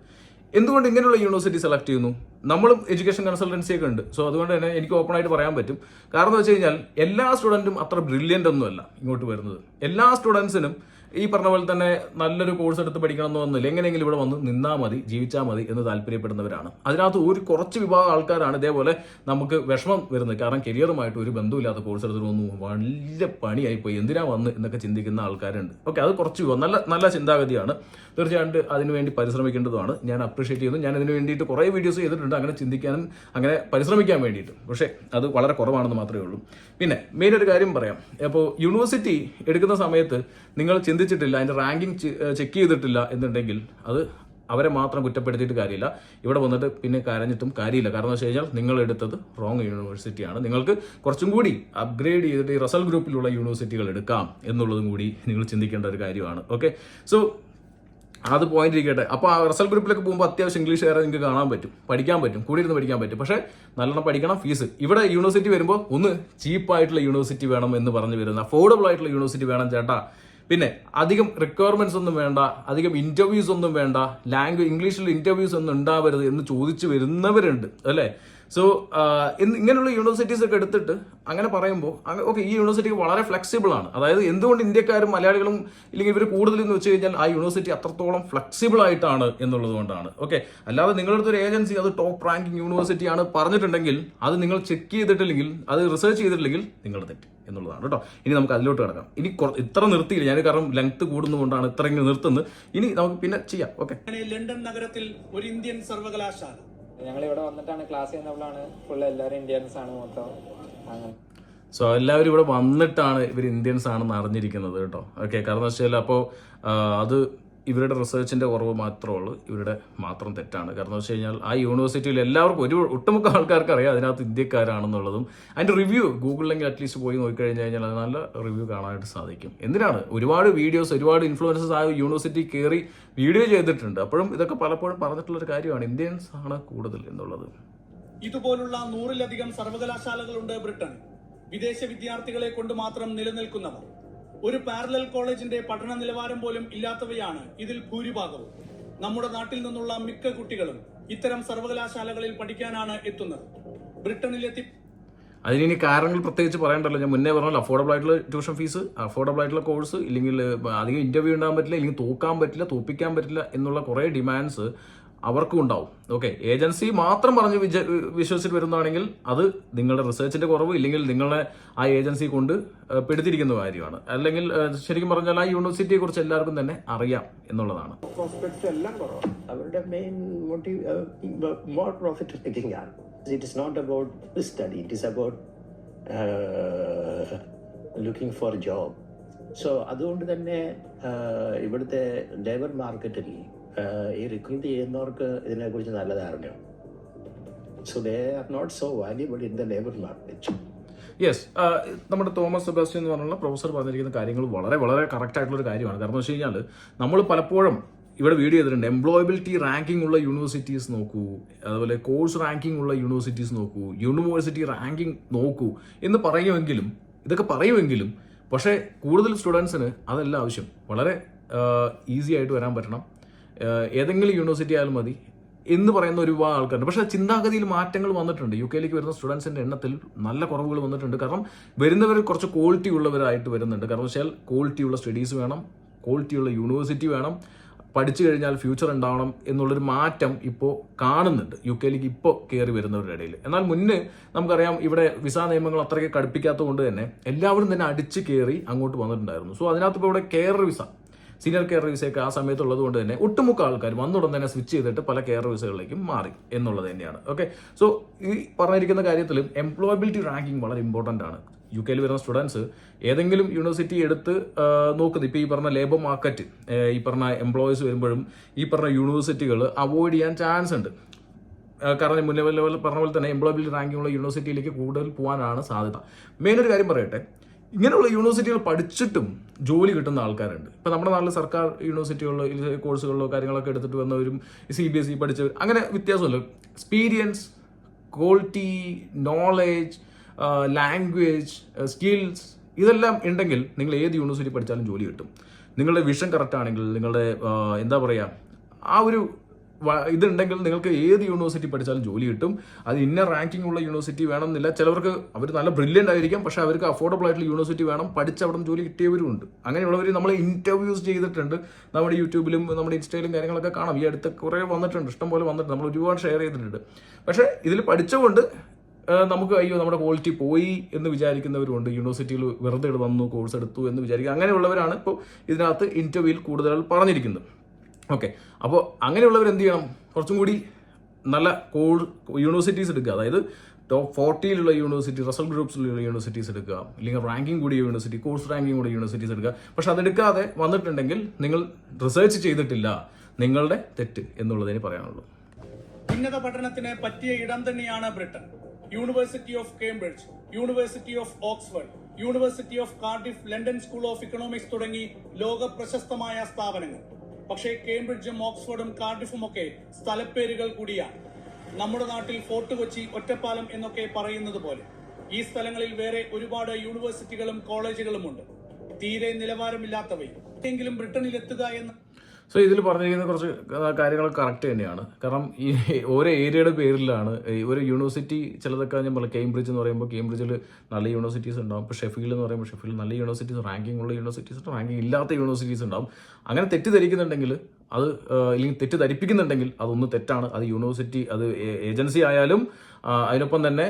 എന്തുകൊണ്ട് ഇങ്ങനെയുള്ള യൂണിവേഴ്സിറ്റി സെലക്ട് ചെയ്യുന്നു? നമ്മളും എഡ്യൂക്കേഷൻ കൺസൾട്ടൻസി ഒക്കെ ഉണ്ട്. സോ അതുകൊണ്ട് തന്നെ എനിക്ക് ഓപ്പൺ ആയിട്ട് പറയാൻ പറ്റും. കാരണം എന്ന് വെച്ച് കഴിഞ്ഞാൽ എല്ലാ സ്റ്റുഡൻറ്റും അത്ര ബ്രില്യൻ്റ് ഒന്നുമല്ല ഇങ്ങോട്ട് വരുന്നത്. എല്ലാ സ്റ്റുഡൻസിനും ഈ പറഞ്ഞ പോലെ തന്നെ നല്ലൊരു കോഴ്സ് എടുത്ത് പഠിക്കണമെന്നൊന്നുമില്ല. എങ്ങനെയെങ്കിലും ഇവിടെ വന്ന് നിന്നാൽ മതി, ജീവിച്ചാൽ മതി എന്ന് താല്പര്യപ്പെടുന്നവരാണ്. അതിനകത്ത് കുറച്ച് വിഭാഗം ആൾക്കാരാണ് ഇതേപോലെ നമുക്ക് വിഷമം വരുന്നത്. കാരണം കരിയറുമായിട്ട് ഒരു ബന്ധമില്ലാത്ത കോഴ്സ് എടുത്തിട്ട് വന്നു വലിയ പണിയായിപ്പോയി, എന്തിനാ വന്ന് എന്നൊക്കെ ചിന്തിക്കുന്ന ആൾക്കാരുണ്ട്. ഓക്കെ, അത് കുറച്ച് വിഭാഗം നല്ല ചിന്താഗതിയാണ്. തീർച്ചയായിട്ടും അതിനുവേണ്ടി പരിശ്രമിക്കേണ്ടതുമാണ്. ഞാൻ അപ്രീഷിയേറ്റ് ചെയ്യുന്നു. ഞാൻ ഇതിന് വേണ്ടിയിട്ട് കുറേ വീഡിയോസ് ചെയ്തിട്ടുണ്ട് അങ്ങനെ ചിന്തിക്കാനും അങ്ങനെ പരിശ്രമിക്കാൻ വേണ്ടിയിട്ട്. പക്ഷേ അത് വളരെ കുറവാണെന്ന് മാത്രമേ ഉള്ളൂ. പിന്നെ മെയിൻ ഒരു കാര്യം പറയാം. അപ്പോൾ യൂണിവേഴ്സിറ്റി എടുക്കുന്ന സമയത്ത് നിങ്ങൾ ചിന്തിച്ചിട്ടില്ല, അതിൻ്റെ റാങ്കിങ് ചെക്ക് ചെയ്തിട്ടില്ല എന്നുണ്ടെങ്കിൽ അത് അവരെ മാത്രം കുറ്റപ്പെടുത്തിയിട്ട് കാര്യമില്ല. ഇവിടെ വന്നിട്ട് പിന്നെ കരഞ്ഞിട്ടും കാര്യമില്ല. കാരണം എന്ന് വെച്ച് കഴിഞ്ഞാൽ നിങ്ങൾ എടുത്തത് റോങ് യൂണിവേഴ്സിറ്റിയാണ്. നിങ്ങൾക്ക് കുറച്ചും കൂടി അപ്ഗ്രേഡ് ചെയ്തിട്ട് ഈ റിസൾട്ട് ഗ്രൂപ്പിലുള്ള യൂണിവേഴ്സിറ്റികൾ എടുക്കാം എന്നുള്ളതും കൂടി നിങ്ങൾ ചിന്തിക്കേണ്ട ഒരു കാര്യമാണ്. ഓക്കെ, സോ അത് പോയിന്റ് ഇരിക്കട്ടെ. അപ്പോൾ ആ റിസൾട്ട് ഗ്രൂപ്പിലൊക്കെ പോകുമ്പോൾ അത്യാവശ്യം ഇംഗ്ലീഷ് വേറെ നിങ്ങൾക്ക് കാണാൻ പറ്റും, പഠിക്കാൻ പറ്റും, കൂടി ഇരുന്ന് പഠിക്കാൻ പറ്റും. പക്ഷേ നല്ലോണം പഠിക്കണം. ഫീസ് ഇവിടെ യൂണിവേഴ്സിറ്റി വരുമ്പോൾ ഒന്ന് ചീപ്പായിട്ടുള്ള യൂണിവേഴ്സിറ്റി വേണം എന്ന് പറഞ്ഞു വരുന്നത്, അഫോർഡബിൾ ആയിട്ടുള്ള യൂണിവേഴ്സിറ്റി വേണം ചേട്ടാ. പിന്നെ അധികം റിക്വയർമെന്റ്സ് ഒന്നും വേണ്ട, അധികം ഇന്റർവ്യൂസ് ഒന്നും വേണ്ട, ഇംഗ്ലീഷിൽ ഇന്റർവ്യൂസ് ഒന്നും ഉണ്ടാവരുത് എന്ന് ചോദിച്ചു വരുന്നവരുണ്ട് അല്ലേ. സോ ഇങ്ങനെയുള്ള യൂണിവേഴ്സിറ്റീസ് ഒക്കെ എടുത്തിട്ട് അങ്ങനെ പറയുമ്പോൾ ഓക്കെ, ഈ യൂണിവേഴ്സിറ്റി വളരെ ഫ്ലെക്സിബിൾ ആണ്. അതായത് എന്തുകൊണ്ട് ഇന്ത്യക്കാരും മലയാളികളും ഇല്ലെങ്കിൽ ഇവർ കൂടുതൽ എന്ന് വെച്ച് കഴിഞ്ഞാൽ ആ യൂണിവേഴ്സിറ്റി അത്രത്തോളം ഫ്ലെക്സിബിൾ ആയിട്ടാണ് എന്നുള്ളത് കൊണ്ടാണ്. ഓക്കെ, അല്ലാതെ നിങ്ങളുടെ അടുത്തൊരു ഏജൻസി അത് ടോപ്പ് റാങ്കിങ് യൂണിവേഴ്സിറ്റി ആണ് പറഞ്ഞിട്ടുണ്ടെങ്കിൽ അത് നിങ്ങൾ ചെക്ക് ചെയ്തിട്ടില്ലെങ്കിൽ, അത് റിസർച്ച് ചെയ്തിട്ടില്ലെങ്കിൽ നിങ്ങൾ തെറ്റ് എന്നുള്ളതാണ് കേട്ടോ. ഇനി നമുക്ക് അതിലോട്ട് കിടക്കാം. ഇനി ഇത്ര നിർത്തിയില്ല ഞാൻ, കാരണം ലെങ്ത് കൂടുന്നതുകൊണ്ടാണ് ഇത്ര ഇങ്ങനെ നിർത്തുന്നത്. ഇനി നമുക്ക് പിന്നെ ചെയ്യാം. ഓക്കെ, ലണ്ടൻ നഗരത്തിൽ ഒരു ഇന്ത്യൻ സർവകലാശാല. ഞങ്ങൾ ഇവിടെ വന്നിട്ടാണ് ക്ലാസ് ചെയ്യുന്നപ്പോഴാണ് ഫുൾ എല്ലാവരും ഇന്ത്യൻസ് ആണ് മൊത്തം. അങ്ങനെ സോ എല്ലാവരും ഇവിടെ വന്നിട്ടാണ് ഇവർ ഇന്ത്യൻസ് ആണെന്ന് അറിഞ്ഞിരിക്കുന്നത് കേട്ടോ. ഓക്കെ, കാരണം വെച്ചാൽ അപ്പോൾ അത് ഇവരുടെ റിസർച്ചിന്റെ കുറവ് മാത്രമേ ഉള്ളൂ, ഇവരുടെ മാത്രം തെറ്റാണ്. കാരണം വെച്ച് കഴിഞ്ഞാൽ ആ യൂണിവേഴ്സിറ്റിയിൽ എല്ലാവർക്കും ഒട്ടുമുക്ക ആൾക്കാർക്ക് അറിയാം അതിനകത്ത് ഇന്ത്യക്കാരാണെന്നുള്ളതും. അതിന്റെ റിവ്യൂ ഗൂഗിളിലെങ്കിൽ അറ്റ്ലീസ്റ്റ് പോയി നോക്കിക്കഴിഞ്ഞ് കഴിഞ്ഞാൽ അത് നല്ല റിവ്യൂ കാണാനായിട്ട് സാധിക്കും. എന്തിനാണ് ഒരുപാട് വീഡിയോസ്, ഒരുപാട് ഇൻഫ്ലുവൻസേഴ്സ് ആ യൂണിവേഴ്സിറ്റി കയറി വീഡിയോ ചെയ്തിട്ടുണ്ട്. അപ്പോഴും ഇതൊക്കെ പലപ്പോഴും പറഞ്ഞിട്ടുള്ളൊരു കാര്യമാണ്, ഇന്ത്യൻസ് ആണ് കൂടുതൽ എന്നുള്ളത്. ഇതുപോലുള്ള 100-ലധികം സർവകലാശാലകളുണ്ട് ബ്രിട്ടനിൽ. വിദേശ വിദ്യാർത്ഥികളെ കൊണ്ട് മാത്രം നിലനിൽക്കുന്നവർ. ഒരു പാരലൽ കോളേജിന്റെ പഠന നിലവാരം പോലും ഇല്ലാത്തവയാണ് ഇതിൽ ഭൂരിഭാഗവും. നമ്മുടെ നാട്ടിൽ നിന്നുള്ള മിക്ക കുട്ടികളും ഇത്തരം സർവകലാശാലകളിൽ പഠിക്കാനാണ് എത്തുന്നത്. ബ്രിട്ടനിലെത്തി അതിനി കാരണങ്ങൾ പ്രത്യേകിച്ച് പറയണ്ടല്ലോ. ഞാൻ മുന്നേ പറഞ്ഞല്ലോ, അഫോർഡബിൾ ആയിട്ടുള്ള ട്യൂഷൻ ഫീസ്, അഫോർഡബിൾ ആയിട്ടുള്ള കോഴ്സ്, ഇല്ലെങ്കിൽ അധികം ഇന്റർവ്യൂ ഉണ്ടാകാൻ പറ്റില്ല, ഇല്ലെങ്കിൽ തോക്കാൻ പറ്റില്ല, തോപ്പിക്കാൻ പറ്റില്ല എന്നുള്ള കുറേ ഡിമാൻഡ്സ് അവർക്കും ഉണ്ടാവും. ഓക്കെ, ഏജൻസി മാത്രം പറഞ്ഞ് വിശ്വസിച്ചിട്ട് വരുന്നതാണെങ്കിൽ അത് നിങ്ങളുടെ റിസർച്ചിന്റെ കുറവ്, ഇല്ലെങ്കിൽ നിങ്ങളെ ആ ഏജൻസി കൊണ്ട് പെടുത്തിരിക്കുന്ന കാര്യമാണ്. അല്ലെങ്കിൽ ശരിക്കും പറഞ്ഞാൽ ആ യൂണിവേഴ്സിറ്റിയെ കുറിച്ച് എല്ലാവർക്കും തന്നെ അറിയാം എന്നുള്ളതാണ്. പ്രോസ്പെക്ട്സ് എല്ലാം കുറവാണ്. അവരുടെ main motive more profit making ആണ്. It is not about study, it is about looking for job. So അതുകൊണ്ട് തന്നെ ഇവിടുത്തെ ലേബർ മാർക്കറ്റിൽ ഈ റിക്രൂട്ട് ചെയ്യുന്നവർക്ക് ഇതിനെക്കുറിച്ച് നല്ല ധാരണയാണ്. So they are not so valuable in the labour market. Yes, നമ്മുടെ തോമസ് സെബാസ്റ്റ്യൻ എന്ന് പറഞ്ഞുള്ള പ്രൊഫസർ പറഞ്ഞിരിക്കുന്ന കാര്യങ്ങൾ വളരെ വളരെ കറക്റ്റ് ആയിട്ടുള്ള ഒരു കാര്യമാണ്. കാരണം എന്ന് വെച്ച് കഴിഞ്ഞാൽ നമ്മൾ പലപ്പോഴും ഇവിടെ വീഡിയോ ചെയ്തിട്ടുണ്ട്. എംപ്ലോയബിലിറ്റി റാങ്കിങ് ഉള്ള യൂണിവേഴ്സിറ്റീസ് നോക്കൂ, അതുപോലെ കോഴ്സ് റാങ്കിങ് ഉള്ള യൂണിവേഴ്സിറ്റീസ് നോക്കൂ, യൂണിവേഴ്സിറ്റി റാങ്കിങ് നോക്കൂ എന്ന് ഇതൊക്കെ പറയുമെങ്കിലും പക്ഷേ കൂടുതൽ സ്റ്റുഡൻസിന് അതല്ല ആവശ്യം. വളരെ ഈസി ആയിട്ട് വരാൻ പറ്റണം, ഏതെങ്കിലും യൂണിവേഴ്സിറ്റി ആയാലും മതി എന്ന് പറയുന്ന ഒരുപാട് ആൾക്കാരുണ്ട്. പക്ഷേ ചിന്താഗതിയിൽ മാറ്റങ്ങൾ വന്നിട്ടുണ്ട്. UK വരുന്ന സ്റ്റുഡൻസിൻ്റെ എണ്ണത്തിൽ നല്ല കുറവുകൾ വന്നിട്ടുണ്ട്. കാരണം വരുന്നവർ കുറച്ച് ക്വാളിറ്റി ഉള്ളവരായിട്ട് വരുന്നുണ്ട്. കാരണം വെച്ചാൽ ക്വാളിറ്റിയുള്ള സ്റ്റഡീസ് വേണം, ക്വാളിറ്റിയുള്ള യൂണിവേഴ്സിറ്റി വേണം, പഠിച്ചു കഴിഞ്ഞാൽ ഫ്യൂച്ചർ ഉണ്ടാവണം എന്നുള്ളൊരു മാറ്റം ഇപ്പോൾ കാണുന്നുണ്ട് UK ഇപ്പോൾ കയറി വരുന്നവരുടെ ഇടയിൽ. എന്നാൽ മുന്നേ നമുക്കറിയാം ഇവിടെ വിസ നിയമങ്ങൾ അത്രയ്ക്ക് കടുപ്പിക്കാത്തത് കൊണ്ട് തന്നെ എല്ലാവരും തന്നെ അടിച്ച് കയറി അങ്ങോട്ട് വന്നിട്ടുണ്ടായിരുന്നു. സോ അതിനകത്ത് ഇപ്പോൾ ഇവിടെ കെയർ വിസ, സീനിയർ കെയർ വിസയൊക്കെ ആ സമയത്തുള്ളത് കൊണ്ട് തന്നെ ഒട്ടുമുക്ക ആൾക്കാർ വന്നുടൻ തന്നെ സ്വിച്ച് ചെയ്തിട്ട് പല കെയർ വിസകളിലേക്കും മാറി എന്നുള്ളത് തന്നെയാണ്. ഓക്കെ, സോ ഈ പറഞ്ഞിരിക്കുന്ന കാര്യത്തിൽ എംപ്ലോയബിലിറ്റി റാങ്കിങ് വളരെ ഇമ്പോർട്ടൻ്റ് ആണ്. UK വരുന്ന സ്റ്റുഡൻസ് ഏതെങ്കിലും യൂണിവേഴ്സിറ്റി എടുത്ത് നോക്കുന്നത്, ഇപ്പോൾ ഈ പറഞ്ഞ ലേബർ മാർക്കറ്റ്, ഈ പറഞ്ഞ എംപ്ലോയീസ് വരുമ്പോഴും ഈ പറഞ്ഞ യൂണിവേഴ്സിറ്റികൾ അവോയ്ഡ് ചെയ്യാൻ ചാൻസ് ഉണ്ട്. കാരണം മുന്നേ പറഞ്ഞ പോലെ തന്നെ എംപ്ലോയബിലിറ്റി റാങ്കിങ് ഉള്ള യൂണിവേഴ്സിറ്റിയിലേക്ക് കൂടുതൽ പോകാനാണ് സാധ്യത. മെയിൻ ഒരു കാര്യം പറയട്ടെ, ഇങ്ങനെയുള്ള യൂണിവേഴ്സിറ്റികൾ പഠിച്ചിട്ടും ജോലി കിട്ടുന്ന ആൾക്കാരുണ്ട്. ഇപ്പോൾ നമ്മുടെ നാട്ടിൽ സർക്കാർ യൂണിവേഴ്സിറ്റികളിലോ കോഴ്സുകളിലോ കാര്യങ്ങളൊക്കെ എടുത്തിട്ട് വന്നവരും CBSE പഠിച്ചവർ, അങ്ങനെ വ്യത്യാസമല്ലോ. Experience, quality, knowledge, language, skills ഇതെല്ലാം ഉണ്ടെങ്കിൽ നിങ്ങൾ ഏത് യൂണിവേഴ്സിറ്റി പഠിച്ചാലും ജോലി കിട്ടും. നിങ്ങളുടെ വിഷൻ കറക്റ്റ് ആണെങ്കിൽ, നിങ്ങളുടെ എന്താ പറയുക, ആ ഒരു ഇതുണ്ടെങ്കിൽ നിങ്ങൾക്ക് ഏത് യൂണിവേഴ്സിറ്റി പഠിച്ചാലും ജോലി കിട്ടും. അത് ഇന്ന റാങ്കിങ് ഉള്ള യൂണിവേഴ്സിറ്റി വേണമെന്നില്ല. ചിലവർക്ക് അവർ നല്ല ബ്രില്യൻ്റ് ആയിരിക്കാം, പക്ഷേ അവർക്ക് അഫോർഡബിൾ ആയിട്ടുള്ള യൂണിവേഴ്സിറ്റി വേണം, പഠിച്ച് അവിടെ ജോലി കിട്ടിയവരും ഉണ്ട്. അങ്ങനെയുള്ളവർ നമ്മൾ ഇൻ്റർവ്യൂസ് ചെയ്തിട്ടുണ്ട്. നമ്മുടെ യൂട്യൂബിലും നമ്മുടെ ഇൻസ്റ്റയിലും കാര്യങ്ങളൊക്കെ കാണാം. ഈ അടുത്ത് കുറേ വന്നിട്ടുണ്ട്, ഇഷ്ടം പോലെ വന്നിട്ടുണ്ട്, നമ്മൾ ഒരുപാട് ഷെയർ ചെയ്തിട്ടുണ്ട്. പക്ഷേ ഇതിൽ പഠിച്ചുകൊണ്ട് നമുക്ക് അയ്യോ നമ്മുടെ ക്വാളിറ്റി പോയി എന്ന് വിചാരിക്കുന്നവരുണ്ട്. യൂണിവേഴ്സിറ്റിയിൽ വെറുതെ വന്നു കോഴ്സ് എടുത്തു എന്ന് വിചാരിക്കുക. അങ്ങനെയുള്ളവരാണ് ഇപ്പോൾ ഇതിനകത്ത് ഇൻ്റർവ്യൂവിൽ കൂടുതൽ പറഞ്ഞിരിക്കുന്നത്. ഓക്കെ, അപ്പോൾ അങ്ങനെയുള്ളവർ എന്ത് ചെയ്യണം, കുറച്ചും കൂടി നല്ല യൂണിവേഴ്സിറ്റീസ് എടുക്കുക. അതായത് ടോപ്പ് 40 യൂണിവേഴ്സിറ്റി, റസൽ ഗ്രൂപ്പ്സിലുള്ള യൂണിവേഴ്സിറ്റീസ് എടുക്കുക, അല്ലെങ്കിൽ റാങ്കിങ് കൂടിയ യൂണിവേഴ്സിറ്റി, കോഴ്സ് റാങ്കിങ് കൂടിയ യൂണിവേഴ്സിറ്റീസ് എടുക്കുക. പക്ഷെ അതെടുക്കാതെ വന്നിട്ടുണ്ടെങ്കിൽ നിങ്ങൾ റിസർച്ച് ചെയ്തിട്ടില്ല, നിങ്ങളുടെ തെറ്റ് എന്നുള്ളതിന് പറയാനുള്ളൂ. ഉന്നത പഠനത്തിന് പറ്റിയ ഇടം തന്നെയാണ് Britain. University of Cambridge, university of Oxford, university of Cardiff, London school of economics തുടങ്ങി ലോക പ്രശസ്തമായ സ്ഥാപനങ്ങൾ. പക്ഷേ കേംബ്രിഡ്ജും ഓക്സ്ഫോർഡും കാർഡിഫും ഒക്കെ സ്ഥലപ്പേരുകൾ കൂടിയാണ്. നമ്മുടെ നാട്ടിൽ ഫോർട്ട് കൊച്ചി, ഒറ്റപ്പാലം എന്നൊക്കെ പറയുന്നത് പോലെ ഈ സ്ഥലങ്ങളിൽ വേറെ ഒരുപാട് യൂണിവേഴ്സിറ്റികളും കോളേജുകളുമുണ്ട്. തീരെ നിലവാരമില്ലാത്തവയും. എങ്കിലും ബ്രിട്ടനിൽ എത്തുക എന്ന സോ ഇതിൽ പറഞ്ഞിരിക്കുന്ന കുറച്ച് കാര്യങ്ങൾ കറക്റ്റ് തന്നെയാണ്. കാരണം ഈ ഓരോ ഏരിയയുടെ പേരിലാണ് ഒരു യൂണിവേഴ്സിറ്റി. ചിലതൊക്കെ ഞാൻ പറയാം, കേംബ്രിഡ്ജ് എന്ന് പറയുമ്പോൾ കേംബ്രിഡ്ജിൽ നല്ല യൂണിവേഴ്സിറ്റീസ് ഉണ്ടാവും. ഇപ്പോൾ ഷെഫീൽഡ് എന്ന് പറയുമ്പോൾ ഷെഫീൽഡ് നല്ല യൂണിവേഴ്സിറ്റീസ്, റാങ്കിങ് ഉള്ള യൂണിവേഴ്സിറ്റീസ്, റാങ്കിങ് ഇല്ലാത്ത യൂണിവേഴ്സിറ്റീസ് ഉണ്ടാവും. അങ്ങനെ തെറ്റിദ്ധരിക്കുന്നുണ്ടെങ്കിൽ അത്, അല്ലെങ്കിൽ തെറ്റിദ്ധരിപ്പിക്കുന്നുണ്ടെങ്കിൽ അതൊന്ന് തെറ്റാണ്. അത് യൂണിവേഴ്സിറ്റി, അത് ഏജൻസി ആയാലും അതിനൊപ്പം തന്നെ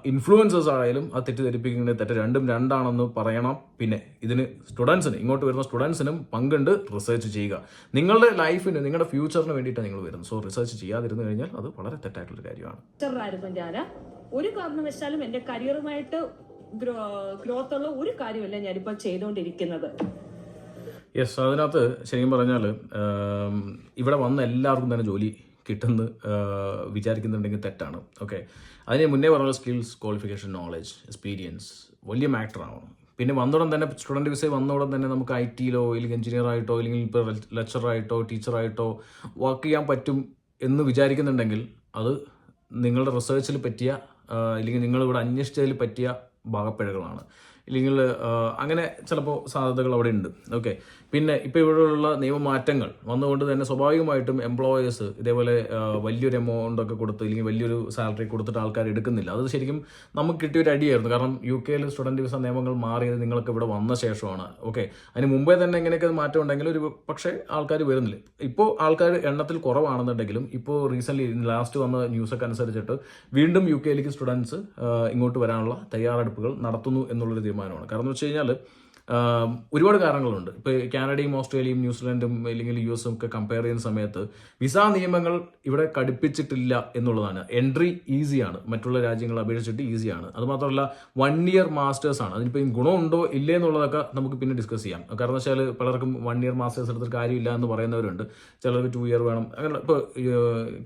ഇൻഫ്ലുവൻസേഴ്സ് ആയാലും അത് തെറ്റിദ്ധരിപ്പിക്കുന്നത് തെറ്റ്, രണ്ടും രണ്ടാണെന്ന് പറയണം. പിന്നെ ഇതിന് സ്റ്റുഡൻസിന്, ഇങ്ങോട്ട് വരുന്ന സ്റ്റുഡൻസിനും പങ്കുണ്ട്. റിസർച്ച് ചെയ്യുക. നിങ്ങളുടെ ലൈഫിന്, നിങ്ങളുടെ ഫ്യൂച്ചറിന് വേണ്ടിയിട്ടാണ് നിങ്ങൾ വരുന്നത്. സോ റിസർച്ച് ചെയ്യാതിരുന്നു കഴിഞ്ഞാൽ അത് വളരെ തെറ്റായിട്ടുള്ള കാര്യമാണ്. ഞാൻ ഒരു കാരണവശാലും എന്റെ കരിയറുമായിട്ട് ഗ്രോത്ത് ഉള്ള ഒരു കാര്യമല്ല ഞാനിപ്പോൾ ചെയ്തുകൊണ്ടിരിക്കുന്നത്. യെസ്, അതിനകത്ത് ശരിക്കും പറഞ്ഞാൽ ഇവിടെ വന്ന എല്ലാവർക്കും തന്നെ ജോലി കിട്ടുമെന്ന് വിചാരിക്കുന്നുണ്ടെങ്കിൽ തെറ്റാണ്. ഓക്കെ, അതിന് മുന്നേ പറഞ്ഞ സ്കിൽസ്, ക്വാളിഫിക്കേഷൻ, നോളജ്, എക്സ്പീരിയൻസ് വലിയ മാറ്റർ ആവണം. പിന്നെ വന്നോടൻ തന്നെ സ്റ്റുഡൻറ്റ് വിസ വന്നോടൻ തന്നെ നമുക്ക് IT-ലോ അല്ലെങ്കിൽ എഞ്ചിനീയർ ആയിട്ടോ അല്ലെങ്കിൽ ഇപ്പോൾ ലെക്ചറായിട്ടോ ടീച്ചറായിട്ടോ വർക്ക് ചെയ്യാൻ പറ്റും എന്ന് വിചാരിക്കുന്നുണ്ടെങ്കിൽ അത് നിങ്ങളുടെ റിസർച്ചിൽ പറ്റിയ, അല്ലെങ്കിൽ നിങ്ങളിവിടെ അന്വേഷിച്ചതിൽ പറ്റിയ ഭാഗപ്പിഴകളാണ്. ഇല്ലെങ്കിൽ അങ്ങനെ ചിലപ്പോൾ സാധ്യതകൾ അവിടെ ഉണ്ട്. ഓക്കെ, പിന്നെ ഇപ്പോൾ ഇവിടെയുള്ള നിയമമാറ്റങ്ങൾ വന്നുകൊണ്ട് തന്നെ സ്വാഭാവികമായിട്ടും എംപ്ലോയേഴ്സ് ഇതേപോലെ വലിയൊരു എമൗണ്ട് ഒക്കെ കൊടുത്ത്, അല്ലെങ്കിൽ വലിയൊരു സാലറി കൊടുത്തിട്ട് ആൾക്കാർ എടുക്കുന്നില്ല. അത് ശരിക്കും നമുക്ക് കിട്ടിയൊരു അടിയായിരുന്നു. കാരണം UK സ്റ്റുഡൻറ്റ് വിസ നിയമങ്ങൾ മാറിയത് നിങ്ങൾക്ക് ഇവിടെ വന്ന ശേഷമാണ്. ഓക്കെ, അതിന് മുമ്പേ തന്നെ എങ്ങനെയൊക്കെ മാറ്റം ഉണ്ടെങ്കിലും ഒരു പക്ഷേ ആൾക്കാർ വരുന്നില്ല. ഇപ്പോൾ ആൾക്കാർ എണ്ണത്തിൽ കുറവാണെന്നുണ്ടെങ്കിലും ഇപ്പോൾ റീസെൻ്റ്ലി ലാസ്റ്റ് വന്ന ന്യൂസൊക്കെ അനുസരിച്ചിട്ട് വീണ്ടും UK സ്റ്റുഡൻസ് ഇങ്ങോട്ട് വരാനുള്ള തയ്യാറെടുപ്പുകൾ നടത്തുന്നു എന്നുള്ളൊരു തീരുമാനമാണ്. കാരണം എന്ന് വെച്ച് കഴിഞ്ഞാൽ ഒരുപാട് കാരണങ്ങളുണ്ട്. ഇപ്പോൾ കാനഡയും ഓസ്ട്രേലിയയും ന്യൂസിലൻഡും അല്ലെങ്കിൽ US ഒക്കെ കമ്പയർ ചെയ്യുന്ന സമയത്ത് വിസ നിയമങ്ങൾ ഇവിടെ കടുപ്പിച്ചിട്ടില്ല എന്നുള്ളതാണ്. എൻട്രി ഈസിയാണ്, മറ്റുള്ള രാജ്യങ്ങളെ അപേക്ഷിച്ചിട്ട് ഈസിയാണ്. അതുമാത്രമല്ല 1 year മാസ്റ്റേഴ്സ് ആണ്. അതിനിപ്പോൾ ഗുണമുണ്ടോ ഇല്ലേ എന്നുള്ളതൊക്കെ നമുക്ക് പിന്നെ ഡിസ്കസ് ചെയ്യാം. കാരണം വെച്ചാൽ പലർക്കും 1 year മാസ്റ്റേഴ്സ് എടുത്തിട്ട് കാര്യമില്ല എന്ന് പറയുന്നവരുണ്ട്. ചിലർക്ക് 2 year വേണം. അങ്ങനെ ഇപ്പോൾ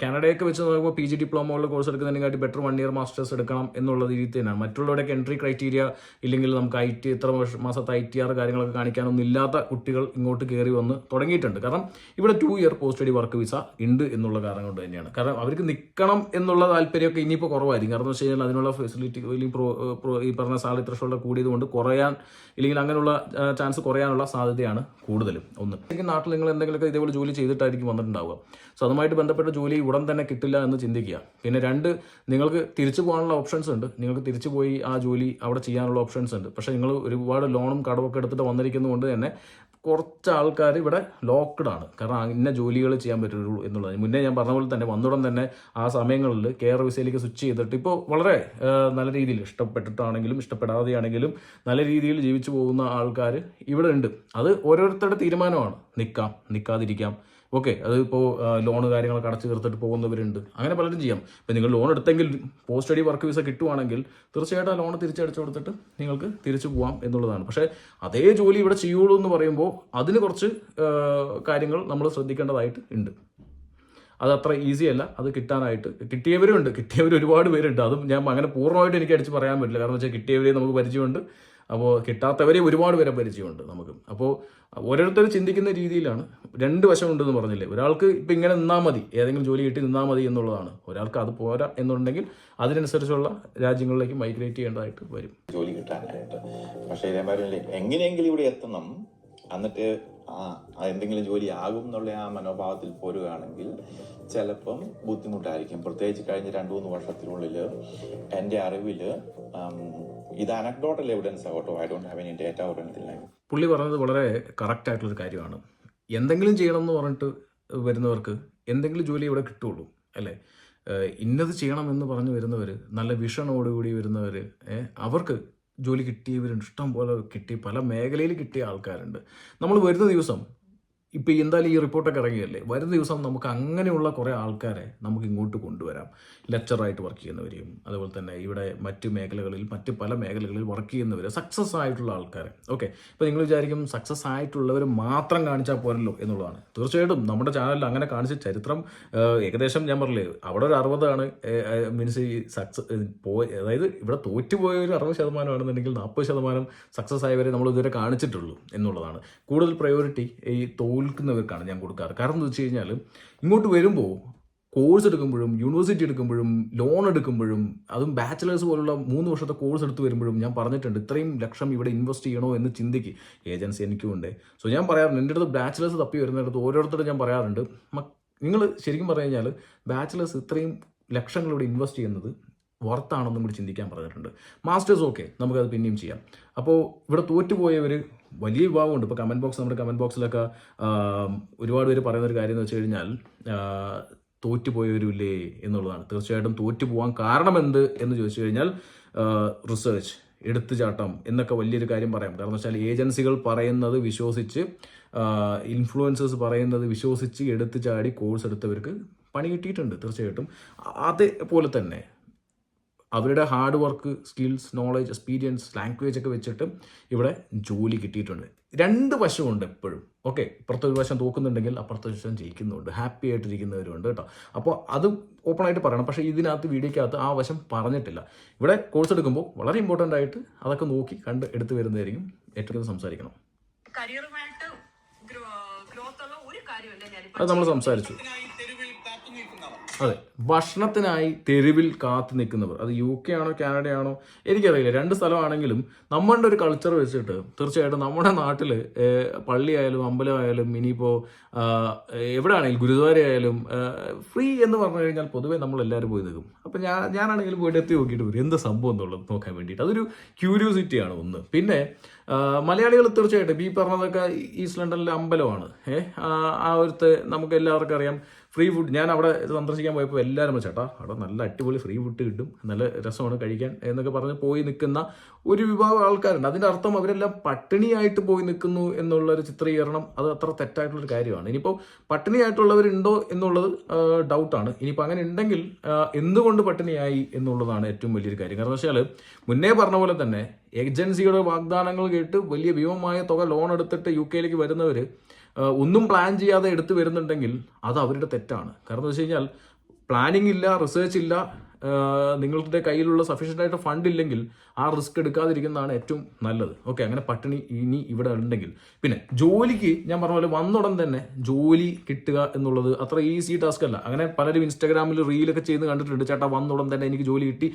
കാനഡയൊക്കെ വെച്ച് നോക്കുമ്പോൾ PG ഡിപ്ലോമയുള്ള കോഴ്സ് എടുക്കുന്നതിനെക്കാട്ടി ബെറ്റർ 1 year മാസ്റ്റേഴ്സ് എടുക്കണം എന്നുള്ള രീതി തന്നെയാണ്. മറ്റുള്ളവരുടെയൊക്കെ എൻട്രി ക്രൈറ്റീരിയ ഇല്ലെങ്കിൽ നമുക്ക് IT എത്ര മാസത്തെ IT ITR കാര്യങ്ങളൊക്കെ കാണിക്കാനൊന്നും ഇല്ലാത്ത കുട്ടികൾ ഇങ്ങോട്ട് കയറി വന്ന് തുടങ്ങിയിട്ടുണ്ട്. കാരണം ഇവിടെ 2 year post study work visa ഉണ്ട് എന്നുള്ള കാരണം കൊണ്ട് തന്നെയാണ്. കാരണം അവർക്ക് നിൽക്കണം എന്നുള്ള താല്പര്യമൊക്കെ ഇനിയിപ്പോൾ കുറവായിരിക്കും. കാരണം എന്ന് വെച്ച് കഴിഞ്ഞാൽ അതിനുള്ള ഫെസിലിറ്റി ഈ പറഞ്ഞ സാലറി ത്രഷോൾഡ് കൂടിയത് കൊണ്ട് കുറയാൻ ഇല്ലെങ്കിൽ അങ്ങനെയുള്ള ചാൻസ് കുറയാനുള്ള സാധ്യതയാണ് കൂടുതലും. ഒന്ന്, നാട്ടിൽ നിങ്ങൾ എന്തെങ്കിലുമൊക്കെ ഇതേപോലെ ജോലി ചെയ്തിട്ടായിരിക്കും വന്നിട്ടുണ്ടാവുക. സോ അതുമായിട്ട് ബന്ധപ്പെട്ട ജോലി ഉടൻ തന്നെ കിട്ടില്ല എന്ന് ചിന്തിക്കുക. പിന്നെ 2, നിങ്ങൾക്ക് തിരിച്ചു പോകാനുള്ള ഓപ്ഷൻസ് ഉണ്ട്. നിങ്ങൾക്ക് തിരിച്ചു പോയി ആ ജോലി അവിടെ ചെയ്യാനുള്ള ഓപ്ഷൻസ് ഉണ്ട്. പക്ഷേ നിങ്ങൾ ഒരുപാട് ലോണും കടമൊക്കെ എടുത്തിട്ട് വന്നിരിക്കുന്നതുകൊണ്ട് തന്നെ കുറച്ച് ആൾക്കാർ ഇവിടെ ലോക്ക്ഡ് ആണ്. കാരണം ഇന്ന ജോലികൾ ചെയ്യാൻ പറ്റുള്ളൂ എന്നുള്ളത്. മുന്നേ ഞാൻ പറഞ്ഞ പോലെ തന്നെ വന്നുടൻ തന്നെ ആ സമയങ്ങളിൽ KR വിസയിലേക്ക് സ്വിച്ച് ചെയ്തിട്ട് ഇപ്പോൾ വളരെ നല്ല രീതിയിൽ ഇഷ്ടപ്പെട്ടിട്ടാണെങ്കിലും ഇഷ്ടപ്പെടാതെയാണെങ്കിലും നല്ല രീതിയിൽ ജീവിച്ചു പോകുന്ന ആൾക്കാർ ഇവിടെ ഉണ്ട്. അത് ഓരോരുത്തരുടെ തീരുമാനമാണ്. നിൽക്കാം, നിൽക്കാതിരിക്കാം, ഓക്കെ. അതിപ്പോൾ ലോണ് കാര്യങ്ങളൊക്കെ അടച്ചു തീർത്തിട്ട് പോകുന്നവരുണ്ട്. അങ്ങനെ പലരും ചെയ്യാം. ഇപ്പം നിങ്ങൾ ലോൺ എടുത്തെങ്കിൽ പോസ്റ്റ് സ്റ്റഡി വർക്ക് വിസ കിട്ടുവാണെങ്കിൽ തീർച്ചയായിട്ടും ആ ലോൺ തിരിച്ചടച്ചു കൊടുത്തിട്ട് നിങ്ങൾക്ക് തിരിച്ചു പോകാം എന്നുള്ളതാണ്. പക്ഷേ അതേ ജോലി ഇവിടെ ചെയ്യുള്ളൂ എന്ന് പറയുമ്പോൾ അതിന് കുറച്ച് കാര്യങ്ങൾ നമ്മൾ ശ്രദ്ധിക്കേണ്ടതായിട്ട് ഉണ്ട്. അത് അത്ര ഈസി അല്ല അത് കിട്ടാനായിട്ട്. കിട്ടിയവരുണ്ട്, കിട്ടിയവർ ഒരുപാട് പേരുണ്ട്. അതും ഞാൻ അങ്ങനെ പൂർണ്ണമായിട്ട് എനിക്ക് അടിച്ച് പറയാൻ പറ്റില്ല. കാരണം വെച്ചാൽ കിട്ടിയവരെ നമുക്ക് പരിചയമുണ്ട്, അപ്പോൾ കിട്ടാത്തവരെ ഒരുപാട് പേരെ പരിചയമുണ്ട് നമുക്ക്. അപ്പോൾ ഓരോരുത്തർ ചിന്തിക്കുന്ന രീതിയിലാണ്. 2 വശമുണ്ടെന്ന് പറഞ്ഞില്ലേ. ഒരാൾക്ക് ഇപ്പം ഇങ്ങനെ നിന്നാൽ മതി, ഏതെങ്കിലും ജോലി കിട്ടി നിന്നാൽ മതി എന്നുള്ളതാണ്. ഒരാൾക്ക് അത് പോരാ എന്നുണ്ടെങ്കിൽ അതിനനുസരിച്ചുള്ള രാജ്യങ്ങളിലേക്ക് മൈഗ്രേറ്റ് ചെയ്യേണ്ടതായിട്ട് വരും ജോലി കിട്ടാനായിട്ട്. പക്ഷേ ഇതേമാതിരി എങ്ങനെയെങ്കിലും ഇവിടെ എത്തണം, എന്നിട്ട് എന്തെങ്കിലും ജോലി ആകും എന്നുള്ള ആ മനോഭാവത്തിൽ പോരുകയാണെങ്കിൽ ചിലപ്പം ബുദ്ധിമുട്ടായിരിക്കും. പ്രത്യേകിച്ച് കഴിഞ്ഞ 2-3 വർഷത്തിനുള്ളിൽ എൻ്റെ അറിവിൽ ഇത് അനക്ഡോട്ടൽ എവിഡൻസ് ആകട്ടോ, I don't have any data or anything like. പുള്ളി പറഞ്ഞത് വളരെ കറക്റ്റ് ആയിട്ടുള്ളൊരു കാര്യമാണ്. എന്തെങ്കിലും ചെയ്യണം എന്ന് പറഞ്ഞിട്ട് വരുന്നവർക്ക് എന്തെങ്കിലും ജോലി ഇവിടെ കിട്ടുള്ളൂ അല്ലേ. ഇന്നത് ചെയ്യണമെന്ന് പറഞ്ഞു വരുന്നവർ, നല്ല വിഷനോടുകൂടി വരുന്നവർ, അവർക്ക് ജോലി കിട്ടിയവരുണ്ട്, ഇഷ്ടം പോലെ കിട്ടി, പല മേഖലയിൽ കിട്ടിയ ആൾക്കാരുണ്ട്. നമ്മൾ വരുന്ന ദിവസം ഇപ്പോൾ എന്തായാലും ഈ റിപ്പോർട്ടൊക്കെ ഇറങ്ങിയല്ലേ, വരുന്ന ദിവസം നമുക്ക് അങ്ങനെയുള്ള കുറേ ആൾക്കാരെ നമുക്ക് ഇങ്ങോട്ട് കൊണ്ടുവരാം. ലെക്ചറായിട്ട് വർക്ക് ചെയ്യുന്നവരെയും അതുപോലെ തന്നെ ഇവിടെ മറ്റ് മേഖലകളിൽ പല മേഖലകളിൽ വർക്ക് ചെയ്യുന്നവർ, സക്സസ് ആയിട്ടുള്ള ആൾക്കാരെ. ഓക്കെ, ഇപ്പോൾ നിങ്ങൾ വിചാരിക്കും സക്സസ് ആയിട്ടുള്ളവർ മാത്രം കാണിച്ചാൽ പോരല്ലോ എന്നുള്ളതാണ്. തീർച്ചയായിട്ടും നമ്മുടെ ചാനലിൽ അങ്ങനെ കാണിച്ച ചരിത്രം ഏകദേശം ഞാൻ പറഞ്ഞില്ലേ, അവിടെ ഒരു 60 മീൻസ് ഈ അതായത് ഇവിടെ തോറ്റുപോയ ഒരു 60% ആണെന്നുണ്ടെങ്കിൽ 40% സക്സസ് ആയവരെ നമ്മൾ ഇതുവരെ കാണിച്ചിട്ടുള്ളൂ എന്നുള്ളതാണ്. കൂടുതൽ പ്രയോറിറ്റി ഈ തോൽക്കുന്നവർക്കാണ് ഞാൻ കൊടുക്കാറ്. കാരണം എന്ന് വെച്ച് കഴിഞ്ഞാൽ ഇങ്ങോട്ട് വരുമ്പോൾ കോഴ്സ് എടുക്കുമ്പോഴും യൂണിവേഴ്സിറ്റി എടുക്കുമ്പോഴും ലോൺ എടുക്കുമ്പോഴും അതും ബാച്ചിലേഴ്സ് പോലുള്ള 3 വർഷത്തെ കോഴ്സ് എടുത്ത് വരുമ്പോഴും ഞാൻ പറഞ്ഞിട്ടുണ്ട്, ഇത്രയും ലക്ഷം ഇവിടെ ഇൻവെസ്റ്റ് ചെയ്യണോ എന്ന് ചിന്തിക്ക്. ഏജൻസി എനിക്കും ഉണ്ട്. സോ ഞാൻ പറയാറുണ്ട്, എൻ്റെ അടുത്ത് ബാച്ചിലേഴ്സ് തപ്പി വരുന്നിടത്ത് ഓരോരുത്തരും ഞാൻ പറയാറുണ്ട്, നിങ്ങൾ ശരിക്കും പറഞ്ഞു കഴിഞ്ഞാൽ ബാച്ചിലേഴ്സ് ഇത്രയും ലക്ഷങ്ങൾ ഇവിടെ ഇൻവെസ്റ്റ് ചെയ്യുന്നത് വർത്താണെന്നും കൂടി ചിന്തിക്കാൻ പറഞ്ഞിട്ടുണ്ട്. മാസ്റ്റേഴ്സ് ഓക്കെ, നമുക്കത് പിന്നെയും ചെയ്യാം. അപ്പോൾ ഇവിടെ തോറ്റുപോയവർ വലിയ വിഭാഗമുണ്ട്. ഇപ്പോൾ നമ്മുടെ കമൻറ്റ് ബോക്സിലൊക്കെ ഒരുപാട് പേര് പറയുന്നൊരു കാര്യം എന്ന് വെച്ച് കഴിഞ്ഞാൽ തോറ്റുപോയവരില്ലേ എന്നുള്ളതാണ്. തീർച്ചയായിട്ടും തോറ്റുപോകാൻ കാരണം എന്ത് എന്ന് ചോദിച്ചു കഴിഞ്ഞാൽ റിസർച്ച്, എടുത്തുചാട്ടം എന്നൊക്കെ വലിയൊരു കാര്യം പറയാം. കാരണം വെച്ചാൽ ഏജൻസികൾ പറയുന്നത് വിശ്വസിച്ച്, ഇൻഫ്ലുവൻസേഴ്സ് പറയുന്നത് വിശ്വസിച്ച് എടുത്തു ചാടി കോഴ്സ് എടുത്തവർക്ക് പണി കിട്ടിയിട്ടുണ്ട്. തീർച്ചയായിട്ടും അതേപോലെ തന്നെ അവരുടെ hard work, skills, knowledge, experience, language ഒക്കെ വെച്ചിട്ട് ഇവിടെ ജോലി കിട്ടിയിട്ടുണ്ട്. 2 വശമുണ്ട് എപ്പോഴും. ഓക്കെ, ഇപ്പുറത്തെ ഒരു വശം തോക്കുന്നുണ്ടെങ്കിൽ അപ്പുറത്തെ വശം ജയിക്കുന്നുണ്ട്, ഹാപ്പി ആയിട്ടിരിക്കുന്നവരുണ്ട് കേട്ടോ. അപ്പോൾ അത് ഓപ്പണായിട്ട് പറയണം. പക്ഷേ ഇതിനകത്ത് വീഡിയോക്കകത്ത് ആ വശം പറഞ്ഞിട്ടില്ല. ഇവിടെ കോഴ്സ് എടുക്കുമ്പോൾ വളരെ ഇമ്പോർട്ടൻ്റ് ആയിട്ട് അതൊക്കെ നോക്കി കണ്ട് എടുത്തു വരുന്നതായിരിക്കും ഏറ്റവും സംസാരിക്കണം. കരിയറുമായിട്ട് ഗ്രോത്ത് ഉള്ള ഒരു കാര്യമല്ല ഞാനിപ്പോൾ അത് നമ്മൾ സംസാരിച്ചു. തെരുവിൽ കാത്തു നിൽക്കുന്നവർ. അതെ, ഭക്ഷണത്തിനായി തെരുവിൽ കാത്തു നിൽക്കുന്നവർ. അത് UK ആണോ കാനഡയാണോ എനിക്കറിയില്ല. 2 സ്ഥലമാണെങ്കിലും നമ്മളുടെ ഒരു കൾച്ചർ വെച്ചിട്ട് തീർച്ചയായിട്ടും നമ്മുടെ നാട്ടിൽ പള്ളിയായാലും അമ്പലമായാലും ഇനിയിപ്പോൾ എവിടെയാണെങ്കിലും ഗുരുദ്വാരയായാലും ഫ്രീ എന്ന് പറഞ്ഞു കഴിഞ്ഞാൽ പൊതുവേ നമ്മളെല്ലാവരും പോയി നിൽക്കും. അപ്പം ഞാനാണെങ്കിലും പോയിട്ട് എത്തി നോക്കിയിട്ട് വരും എന്താ സംഭവം എന്നുള്ളത് നോക്കാൻ വേണ്ടിയിട്ട്. അതൊരു ക്യൂരിയോസിറ്റിയാണ് ഒന്ന്. പിന്നെ മലയാളികൾ തീർച്ചയായിട്ടും ഈ പറഞ്ഞതൊക്കെ ഈസ്റ്റ് ലണ്ടനിലെ അമ്പലമാണ്. ആ ഒരുത്തെ നമുക്ക് എല്ലാവർക്കും അറിയാം ഫ്രീ ഫുഡ്. ഞാൻ അവിടെ സന്ദർശിക്കാൻ പോയപ്പോൾ എല്ലാവരും ചേട്ടാ അവിടെ നല്ല അടിപൊളി ഫ്രീ ഫുഡ് കിട്ടും, നല്ല രസമാണ് കഴിക്കാൻ എന്നൊക്കെ പറഞ്ഞ് പോയി നിൽക്കുന്ന ഒരു വിഭാഗം ആൾക്കാരുണ്ട്. അതിൻ്റെ അർത്ഥം അവരെല്ലാം പട്ടിണിയായിട്ട് പോയി നിൽക്കുന്നു എന്നുള്ളൊരു ചിത്രീകരണം അത് അത്ര തെറ്റായിട്ടുള്ളൊരു കാര്യമാണ്. ഇനിയിപ്പോൾ പട്ടിണിയായിട്ടുള്ളവരുണ്ടോ എന്നുള്ളത് ഡൗട്ടാണ്. ഇനിയിപ്പോൾ അങ്ങനെ ഉണ്ടെങ്കിൽ എന്തുകൊണ്ട് പട്ടിണിയായി എന്നുള്ളതാണ് ഏറ്റവും വലിയൊരു കാര്യം. കാരണം വെച്ചാൽ മുന്നേ പറഞ്ഞ പോലെ തന്നെ ഏജൻസിയുടെ വാഗ്ദാനങ്ങൾ കേട്ട് വലിയ ഭീമമായ തുക ലോൺ എടുത്തിട്ട് UK വരുന്നവർ ഒന്നും പ്ലാൻ ചെയ്യാതെ എടുത്തു വരുന്നുണ്ടെങ്കിൽ അത് അവരുടെ തെറ്റാണ്. കാരണം എന്ന് വെച്ച് കഴിഞ്ഞാൽ പ്ലാനിങ് ഇല്ല, റിസർച്ച് ഇല്ല, നിങ്ങളുടെ കയ്യിലുള്ള സഫീഷ്യൻ്റ് ആയിട്ട് ഫണ്ട് ഇല്ലെങ്കിൽ ആ റിസ്ക് എടുക്കാതിരിക്കുന്നതാണ് ഏറ്റവും നല്ലത്. ഓക്കെ, അങ്ങനെ പട്ടിണി ഇനി ഇവിടെ ഉണ്ടെങ്കിൽ. പിന്നെ ജോലിക്ക് ഞാൻ പറഞ്ഞ പോലെ വന്നുടൻ തന്നെ ജോലി കിട്ടുക എന്നുള്ളത് അത്ര ഈസി ടാസ്ക് അല്ല. അങ്ങനെ പലരും ഇൻസ്റ്റാഗ്രാമിൽ റീലൊക്കെ ചെയ്ത് കണ്ടിട്ടുണ്ട്, ചേട്ടാ വന്നുടൻ തന്നെ എനിക്ക് ജോലി കിട്ടി.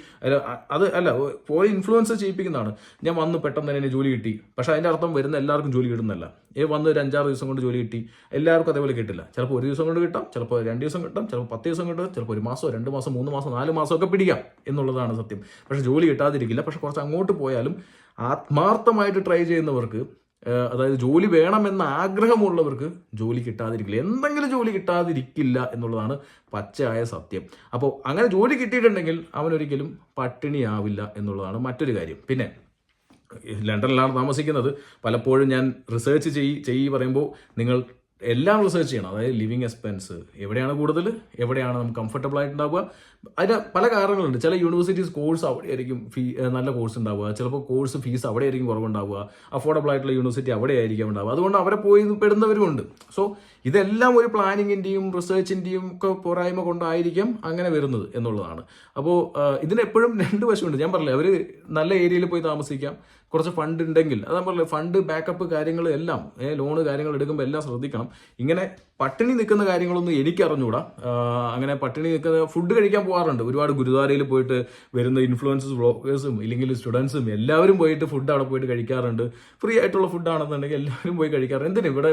അത് അല്ല, പോയി ഇൻഫ്ലുവൻസ് ചെയ്യിപ്പിക്കുന്നതാണ്. ഞാൻ വന്ന് പെട്ടെന്ന് തന്നെ എനിക്ക് ജോലി കിട്ടി. പക്ഷേ അതിൻ്റെ അർത്ഥം വരുന്ന എല്ലാവർക്കും ജോലി കിട്ടുന്നല്ല. വന്ന് ഒരു 5-6 ദിവസം കൊണ്ട് ജോലി കിട്ടി എല്ലാവർക്കും അതേപോലെ കിട്ടില്ല. ചിലപ്പോൾ 1 ദിവസം കൊണ്ട് കിട്ടാം, ചിലപ്പോൾ 2 ദിവസം കിട്ടാം, ചിലപ്പോൾ 10 ദിവസം കിട്ടും, ചിലപ്പോൾ 1 മാസമോ 2 മാസം 3 മാസം 4 മാസം ഒക്കെ പിടിക്കാം എന്നുള്ളതാണ് സത്യം. പക്ഷേ ജോലി കിട്ടാതിരിക്കില്ല. പക്ഷെ കുറച്ച് അങ്ങോട്ട് പോയാലും ആത്മാർത്ഥമായിട്ട് ട്രൈ ചെയ്യുന്നവർക്ക്, അതായത് ജോലി വേണമെന്ന ആഗ്രഹമുള്ളവർക്ക് ജോലി കിട്ടാതിരിക്കില്ല. എന്തെങ്കിലും ജോലി കിട്ടാതിരിക്കില്ല എന്നുള്ളതാണ് പച്ചയായ സത്യം. അപ്പോൾ അങ്ങനെ ജോലി കിട്ടിയിട്ടുണ്ടെങ്കിൽ അവനൊരിക്കലും പട്ടിണിയാവില്ല എന്നുള്ളതാണ് മറ്റൊരു കാര്യം. പിന്നെ ലണ്ടനിലാണ് താമസിക്കുന്നത്. പലപ്പോഴും ഞാൻ റിസർച്ച് പറയുമ്പോൾ നിങ്ങൾ എല്ലാം റിസർച്ച് ചെയ്യണം. അതായത് ലിവിങ് എക്സ്പെൻസ് എവിടെയാണ് കൂടുതൽ, എവിടെയാണ് നമുക്ക് കംഫർട്ടബിൾ ആയിട്ടുണ്ടാവുക. അതിന് പല കാരണങ്ങളുണ്ട്. ചില യൂണിവേഴ്സിറ്റീസ് കോഴ്സ് അവിടെയായിരിക്കും നല്ല കോഴ്സ് ഉണ്ടാവുക, ചിലപ്പോൾ കോഴ്സ് ഫീസ് അവിടെ ആയിരിക്കും കുറവുണ്ടാവുക, അഫോർഡബിൾ ആയിട്ടുള്ള യൂണിവേഴ്സിറ്റി അവിടെ ആയിരിക്കും ഉണ്ടാവുക. അതുകൊണ്ട് അവരെ പോയി പെടുന്നവരുമുണ്ട്. സോ ഇതെല്ലാം ഒരു പ്ലാനിങ്ങിൻ്റെയും റിസർച്ചിൻ്റെയും ഒക്കെ പോരായ്മ കൊണ്ടായിരിക്കും അങ്ങനെ വരുന്നത് എന്നുള്ളതാണ്. അപ്പോൾ ഇതിനെപ്പോഴും 2 വശമുണ്ട്. ഞാൻ പറഞ്ഞില്ലേ, അവർ നല്ല ഏരിയയിൽ പോയി താമസിക്കാം, കുറച്ച് ഫണ്ട് ഉണ്ടെങ്കിൽ. അത് ഞാൻ പറഞ്ഞില്ലേ, ഫണ്ട് ബാക്കപ്പ് കാര്യങ്ങൾ എല്ലാം, ലോണ് കാര്യങ്ങൾ എടുക്കുമ്പോൾ എല്ലാം ശ്രദ്ധിക്കണം. ഇങ്ങനെ പട്ടിണി നിൽക്കുന്ന കാര്യങ്ങളൊന്നും എനിക്ക് അറിഞ്ഞുകൂടാ. അങ്ങനെ പട്ടിണി നിൽക്കുന്ന ഫുഡ് കഴിക്കാൻ പോകാറുണ്ട്. ഒരുപാട് ഗുരുദ്വാരയിൽ പോയിട്ട് വരുന്ന ഇൻഫ്ലുവൻസേഴ്സ്, വ്ളോഗേഴ്സും ഇല്ലെങ്കിൽ സ്റ്റുഡൻസും എല്ലാവരും പോയിട്ട് ഫുഡ് അവിടെ പോയിട്ട് കഴിക്കാറുണ്ട്. ഫ്രീ ആയിട്ടുള്ള ഫുഡാണെന്നുണ്ടെങ്കിൽ എല്ലാവരും പോയി കഴിക്കാറുണ്ട്. എന്തിനാ ഇവിടെ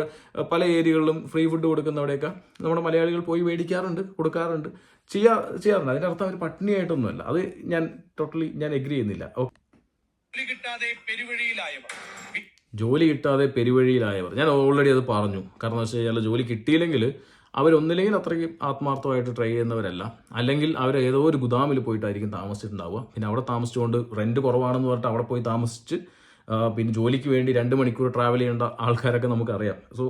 പല ഏരിയകളിലും ഫ്രീ ഫുഡ് കൊടുക്കുന്നവിടെയൊക്കെ നമ്മുടെ മലയാളികൾ പോയി മേടിക്കാറുണ്ട്, കൊടുക്കാറുണ്ട്, ചെയ്യാറുണ്ട്. അതിൻ്റെ അർത്ഥം അവർ പട്ടിണിയായിട്ടൊന്നുമല്ല. അത് ഞാൻ എഗ്രി ചെയ്യുന്നില്ല. ജോലി കിട്ടാതെ പെരുവഴിയിലായവർ, ഞാൻ ഓൾറെഡി അത് പറഞ്ഞു. കാരണം വെച്ച് കഴിഞ്ഞാൽ ജോലി കിട്ടിയില്ലെങ്കിൽ അവരൊന്നില്ലെങ്കിൽ അത്രയ്ക്ക് ആത്മാർത്ഥമായിട്ട് ട്രൈ ചെയ്യുന്നവരല്ല, അല്ലെങ്കിൽ അവർ ഏതോ ഒരു ഗുദാമിൽ പോയിട്ടായിരിക്കും താമസിച്ചിട്ടുണ്ടാവുക. പിന്നെ അവിടെ താമസിച്ചുകൊണ്ട് റെന്റ് കുറവാണെന്ന് പറഞ്ഞിട്ട് അവിടെ പോയി താമസിച്ച് പിന്നെ ജോലിക്ക് വേണ്ടി 2 മണിക്കൂർ ട്രാവൽ ചെയ്യേണ്ട ആൾക്കാരൊക്കെ നമുക്കറിയാം. സോ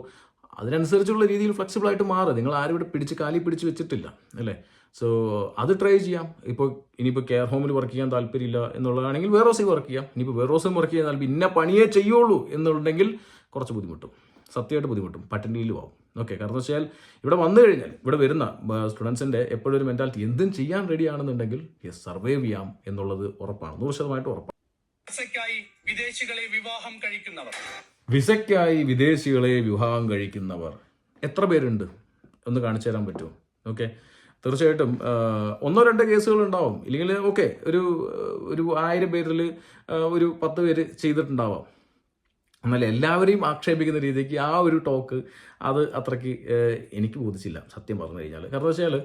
അതിനനുസരിച്ചുള്ള രീതിയിൽ ഫ്ലെക്സിബിൾ ആയിട്ട് മാറുക. നിങ്ങൾ ആരും ഇവിടെ കാലി പിടിച്ച് വെച്ചിട്ടില്ല അല്ലേ? സോ അത് ട്രൈ ചെയ്യാം. ഇനിയിപ്പോൾ കെയർ ഹോമിൽ വർക്ക് ചെയ്യാൻ താല്പര്യമില്ല എന്നുള്ളതാണെങ്കിൽ വേറെ ഹൗസിൽ വർക്ക് ചെയ്യാം. ഇനിയിപ്പോൾ വേറെ ഹൗസിൽ വർക്ക് ചെയ്യാൻ താല്പര്യം, ഇന്ന പണിയേ ചെയ്യുള്ളൂ എന്നുണ്ടെങ്കിൽ കുറച്ച് ബുദ്ധിമുട്ടും, സത്യമായിട്ട് ബുദ്ധിമുട്ടും, പട്ടിണിയിലും ആവും. ഓക്കെ, കാരണം വെച്ചാൽ ഇവിടെ വന്നു കഴിഞ്ഞാൽ ഇവിടെ വരുന്ന സ്റ്റുഡൻസിൻ്റെ എപ്പോഴും ഒരു മെൻറ്റാലിറ്റി എന്തും ചെയ്യാൻ റെഡി ആണെന്നുണ്ടെങ്കിൽ സർവൈവ് ചെയ്യാം എന്നുള്ളത് ഉറപ്പാണ്, 100% ഉറപ്പാണ്. വിദേശികളെ വിവാഹം കഴിക്കുന്നവർ എത്ര പേരുണ്ട് ഒന്ന് കാണിച്ചു തരാൻ പറ്റുമോ? ഓക്കെ, തീർച്ചയായിട്ടും 1-2 കേസുകൾ ഉണ്ടാവും. ഇല്ലെങ്കിൽ ഓക്കെ, ഒരു 1000 പേരിൽ ഒരു 10 പേര് ചെയ്തിട്ടുണ്ടാവാം. എന്നാൽ എല്ലാവരെയും ആക്ഷേപിക്കുന്ന രീതിക്ക് ആ ഒരു ടോക്ക് അത് അത്രയ്ക്ക് എനിക്ക് ബോധിച്ചില്ല സത്യം പറഞ്ഞു കഴിഞ്ഞാൽ. കാരണം വെച്ചാൽ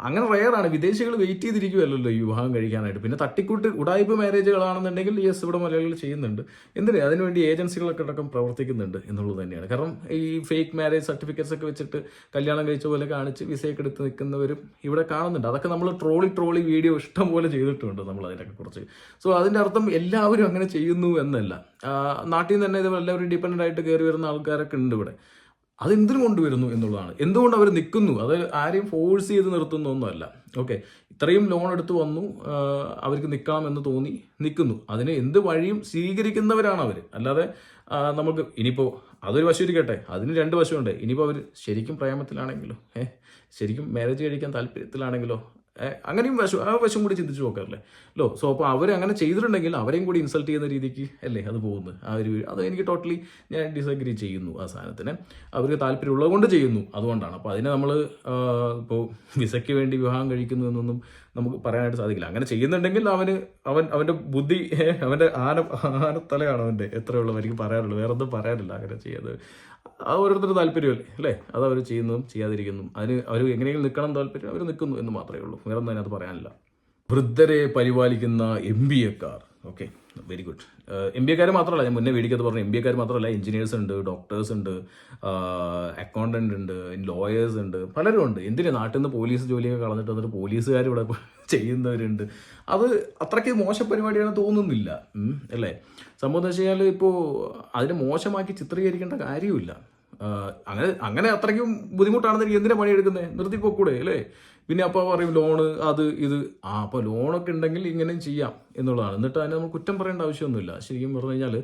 അങ്ങനെ റെയറാണ്. വിദേശികൾ വെയിറ്റ് ചെയ്തിരിക്കുമല്ലോ ഈ വിവാഹം കഴിക്കാനായിട്ട്. പിന്നെ തട്ടിക്കൂട്ട് ഉടായ്പ മാരേജുകളാണെന്നുണ്ടെങ്കിൽ യെസ്, ഇവിടെ മലയാളികൾ ചെയ്യുന്നുണ്ട്. എന്തിനാ അതിനുവേണ്ടി ഏജൻസികളൊക്കെ അടക്കം പ്രവർത്തിക്കുന്നുണ്ട് എന്നുള്ളത് തന്നെയാണ്. കാരണം ഈ ഫേക്ക് മാരേജ് സർട്ടിഫിക്കറ്റ്സ് ഒക്കെ വെച്ചിട്ട് കല്യാണം കഴിച്ച പോലെ കാണിച്ച് വിസയൊക്കെ എടുത്ത് നിൽക്കുന്നവരും ഇവിടെ കാണുന്നുണ്ട്. അതൊക്കെ നമ്മൾ ട്രോളി വീഡിയോ ഇഷ്ടം പോലെ ചെയ്തിട്ടുണ്ട് നമ്മൾ അതിനൊക്കെ കുറിച്ച്. സോ അതിൻ്റെ അർത്ഥം എല്ലാവരും അങ്ങനെ ചെയ്യുന്നു എന്നല്ല. നാട്ടിൽ നിന്ന് തന്നെ ഇത് എല്ലാവരും ഡിപ്പെൻഡൻ്റ് ആയിട്ട് കയറി വരുന്ന ആൾക്കാരൊക്കെ ഉണ്ട് ഇവിടെ. അതെന്തിനു കൊണ്ടുവരുന്നു എന്നുള്ളതാണ്. എന്തുകൊണ്ട് അവർ നിൽക്കുന്നു, അത് ആരെയും ഫോഴ്സ് ചെയ്ത് നിർത്തുന്നൊന്നുമല്ല. ഓക്കെ, ഇത്രയും ലോൺ എടുത്ത് വന്നു, അവർക്ക് നിൽക്കണം എന്ന് തോന്നി നിൽക്കുന്നു. അതിന് എന്ത് വഴിയും സ്വീകരിക്കുന്നവരാണ് അവർ. അല്ലാതെ നമുക്ക് ഇനിയിപ്പോൾ അതൊരു വശം ഇരിക്കട്ടെ, അതിന് 2 വശമുണ്ട്. ഇനിയിപ്പോൾ അവർ ശരിക്കും പ്രേമത്തിലാണെങ്കിലോ, ശരിക്കും മാരേജ് കഴിക്കാൻ താല്പര്യത്തിലാണെങ്കിലോ, അങ്ങനെയും വശം കൂടി ചിന്തിച്ച് നോക്കാറില്ലേ ലോ. സോ അപ്പോൾ അവർ അങ്ങനെ ചെയ്തിട്ടുണ്ടെങ്കിൽ അവരെയും കൂടി ഇൻസൾട്ട് ചെയ്യുന്ന രീതിക്ക് അല്ലേ അത് പോകുന്നത്. അത് എനിക്ക് ടോട്ടലി ഞാൻ ഡിസഗ്രി ചെയ്യുന്നു. ആ സാധനത്തിന് അവർക്ക് താല്പര്യമുള്ളത് കൊണ്ട് ചെയ്യുന്നു, അതുകൊണ്ടാണ്. അപ്പോൾ അതിനെ നമ്മൾ ഇപ്പോൾ വിസയ്ക്ക് വേണ്ടി വിവാഹം കഴിക്കുന്നു എന്നൊന്നും നമുക്ക് പറയാനായിട്ട് സാധിക്കില്ല. അങ്ങനെ ചെയ്യുന്നുണ്ടെങ്കിൽ അവൻ്റെ ബുദ്ധി, അവൻ്റെ ആനത്തലയാണ് അവൻ്റെ, എത്രയുള്ളൂ എനിക്ക് പറയാറുള്ളൂ, വേറെ ഒന്നും പറയാനില്ല. അങ്ങനെ ചെയ്യാതെ അത് ഓരോരുത്തരുടെ താല്പര്യമല്ലേ അല്ലേ, അത് അവർ ചെയ്യുന്നതും ചെയ്യാതിരിക്കുന്നതും. അതിന് അവർ എങ്ങനെയെങ്കിലും നിൽക്കണം താല്പര്യം, അവർ നിൽക്കുന്നു എന്ന് മാത്രമേ ഉള്ളൂ, വേറെ ഒന്നും അതിനകത്ത് പറയാനില്ല. വൃദ്ധരെ പരിപാലിക്കുന്ന MBA-ക്കാർ. Okay, very good. MBA-ക്കാർ മാത്രമല്ല, ഞാൻ മുന്നേ വീടിക്കത്ത് പറഞ്ഞു, MBA-ക്കാർ മാത്രമല്ല, എഞ്ചിനീയേഴ്സ് ഉണ്ട്, ഡോക്ടേഴ്സ് ഉണ്ട്, അക്കൗണ്ടന്റ് ഉണ്ട്, ലോയേഴ്സ് ഉണ്ട്, പലരും ഉണ്ട്. എന്തിനാ നാട്ടിൽ നിന്ന് പോലീസ് ജോലിയൊക്കെ കളഞ്ഞിട്ട് വന്നിട്ട് പോലീസുകാർ ഇവിടെ ചെയ്യുന്നവരുണ്ട്. അത് അത്രയ്ക്ക് മോശം പരിപാടിയാണെന്ന് തോന്നുന്നില്ല അല്ലേ. സംഭവം എന്ന് വെച്ച് കഴിഞ്ഞാൽ ഇപ്പോൾ അതിനെ മോശമാക്കി ചിത്രീകരിക്കേണ്ട കാര്യമില്ല. അങ്ങനെ അത്രയ്ക്കും ബുദ്ധിമുട്ടാണെന്ന് എന്തിനാ പണിയെടുക്കുന്നത്, നിർത്തിപ്പോക്കൂടെ അല്ലേ. പിന്നെ അപ്പോൾ പറയും ലോണ് അത് ഇത്. അപ്പോൾ ലോണൊക്കെ ഉണ്ടെങ്കിൽ ഇങ്ങനെയും ചെയ്യാം എന്നുള്ളതാണ്. എന്നിട്ട് അതിനെ നമ്മൾ കുറ്റം പറയേണ്ട ആവശ്യമൊന്നുമില്ല. ശരിക്കും പറഞ്ഞു കഴിഞ്ഞാൽ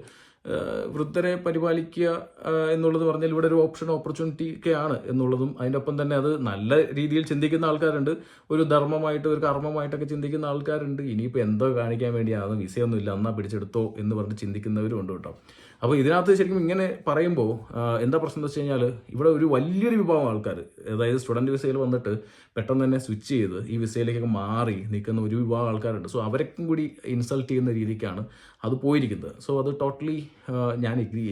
വൃദ്ധരെ പരിപാലിക്കുക എന്നുള്ളത് പറഞ്ഞാൽ ഇവിടെ ഒരു ഓപ്പർച്യൂണിറ്റി ഒക്കെയാണ് എന്നുള്ളതും, അതിൻ്റെ ഒപ്പം തന്നെ അത് നല്ല രീതിയിൽ ചിന്തിക്കുന്ന ആൾക്കാരുണ്ട്, ഒരു ധർമ്മമായിട്ട് ഒരു കർമ്മമായിട്ടൊക്കെ ചിന്തിക്കുന്ന ആൾക്കാരുണ്ട്. ഇനിയിപ്പോൾ എന്തോ കാണിക്കാൻ വേണ്ടിയാണ്, വിസയൊന്നും ഇല്ല എന്നാ പിടിച്ചെടുത്തോ എന്ന് പറഞ്ഞ് ചിന്തിക്കുന്നവരും ഉണ്ട് കേട്ടോ. അപ്പോൾ ഇതിനകത്ത് ശരിക്കും ഇങ്ങനെ പറയുമ്പോൾ എന്താ പ്രശ്നം എന്ന് വെച്ച് കഴിഞ്ഞാൽ ഇവിടെ ഒരു വലിയൊരു വിഭാഗം ആൾക്കാർ, അതായത് സ്റ്റുഡൻറ്റ് വിസയിൽ വന്നിട്ട് പെട്ടെന്ന് തന്നെ സ്വിച്ച് ചെയ്ത് ഈ വിസയിലേക്കൊക്കെ മാറി നിൽക്കുന്ന ഒരു വിഭാഗം ആൾക്കാരുണ്ട്. സോ അവരൊക്കെ കൂടി ഇൻസൾട്ട് ചെയ്യുന്ന രീതിക്കാണ് അത് പോയിരിക്കുന്നത്. സോ അത് ടോട്ടലി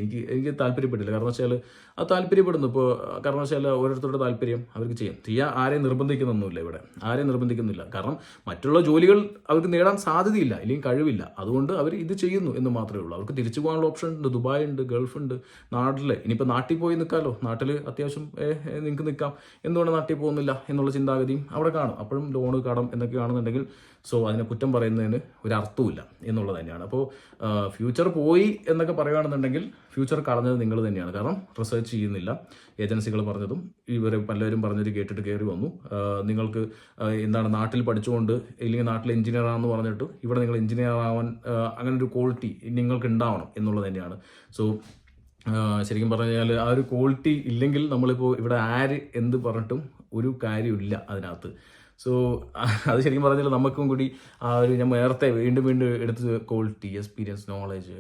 എനിക്ക് താല്പര്യപ്പെട്ടില്ല. കാരണം വെച്ചാൽ അത് താല്പര്യപ്പെടുന്നു ഇപ്പോൾ, കാരണം വെച്ചാൽ ഓരോരുത്തരുടെ താല്പര്യം അവർക്ക് ചെയ്യാൻ ആരെയും നിർബന്ധിക്കുന്നൊന്നുമില്ല ഇവിടെ, ആരെയും നിർബന്ധിക്കുന്നില്ല. കാരണം മറ്റുള്ള ജോലികൾ അവർക്ക് നേടാൻ സാധ്യതയില്ല, അല്ലെങ്കിൽ കഴിവില്ല, അതുകൊണ്ട് അവർ ഇത് ചെയ്യുന്നു എന്ന് മാത്രമേ ഉള്ളൂ. അവർക്ക് തിരിച്ചു പോകാനുള്ള ഓപ്ഷൻ ഉണ്ട്, ദുബായ് ഉണ്ട്, ഗൾഫ് ഉണ്ട്, നാട്ടിൽ ഇനിയിപ്പോൾ നാട്ടിൽ പോയി നിൽക്കാമല്ലോ, നാട്ടിൽ അത്യാവശ്യം നിങ്ങൾക്ക് നിൽക്കാം, എന്തുകൊണ്ട് നാട്ടിൽ പോകുന്നില്ല എന്നുള്ള ചിന്താഗതിയും അവിടെ കാണും. അപ്പോഴും ലോണ് കടം എന്നൊക്കെ കാണുന്നുണ്ടെങ്കിൽ സോ അതിനെ കുറ്റം പറയുന്നതിന് ഒരു അർത്ഥമില്ല എന്നുള്ളത് തന്നെയാണ്. അപ്പോൾ ഫ്യൂച്ചർ പോയി എന്നൊക്കെ പറയുകയാണെന്നുണ്ടെങ്കിൽ ഫ്യൂച്ചർ കളഞ്ഞത് നിങ്ങൾ തന്നെയാണ്. കാരണം റിസർച്ച് ചെയ്യുന്നില്ല, ഏജൻസികൾ പറഞ്ഞതും ഇവർ പലരും പറഞ്ഞത് കേട്ടിട്ട് കയറി വന്നു. നിങ്ങൾക്ക് എന്താണ് നാട്ടിൽ പഠിച്ചുകൊണ്ട് ഇല്ലെങ്കിൽ നാട്ടിൽ എഞ്ചിനീയർ ആണെന്ന് പറഞ്ഞിട്ട് ഇവിടെ നിങ്ങൾ എഞ്ചിനീയർ ആവാൻ അങ്ങനെ ഒരു ക്വാളിറ്റി നിങ്ങൾക്ക് ഉണ്ടാവണം എന്നുള്ളത് തന്നെയാണ്. സോ ശരിക്കും പറഞ്ഞു കഴിഞ്ഞാൽ ആ ഒരു ക്വാളിറ്റി ഇല്ലെങ്കിൽ നമ്മളിപ്പോൾ ഇവിടെ ആര് എന്ത് പറഞ്ഞിട്ടും ഒരു കാര്യമില്ല അതിനകത്ത്. സോ അത് ശരിക്കും പറഞ്ഞാൽ നമുക്കും കൂടി ആ ഒരു ഞാൻ നേരത്തെ വീണ്ടും എടുത്ത് ക്വാളിറ്റി, എക്സ്പീരിയൻസ്, നോളജ്,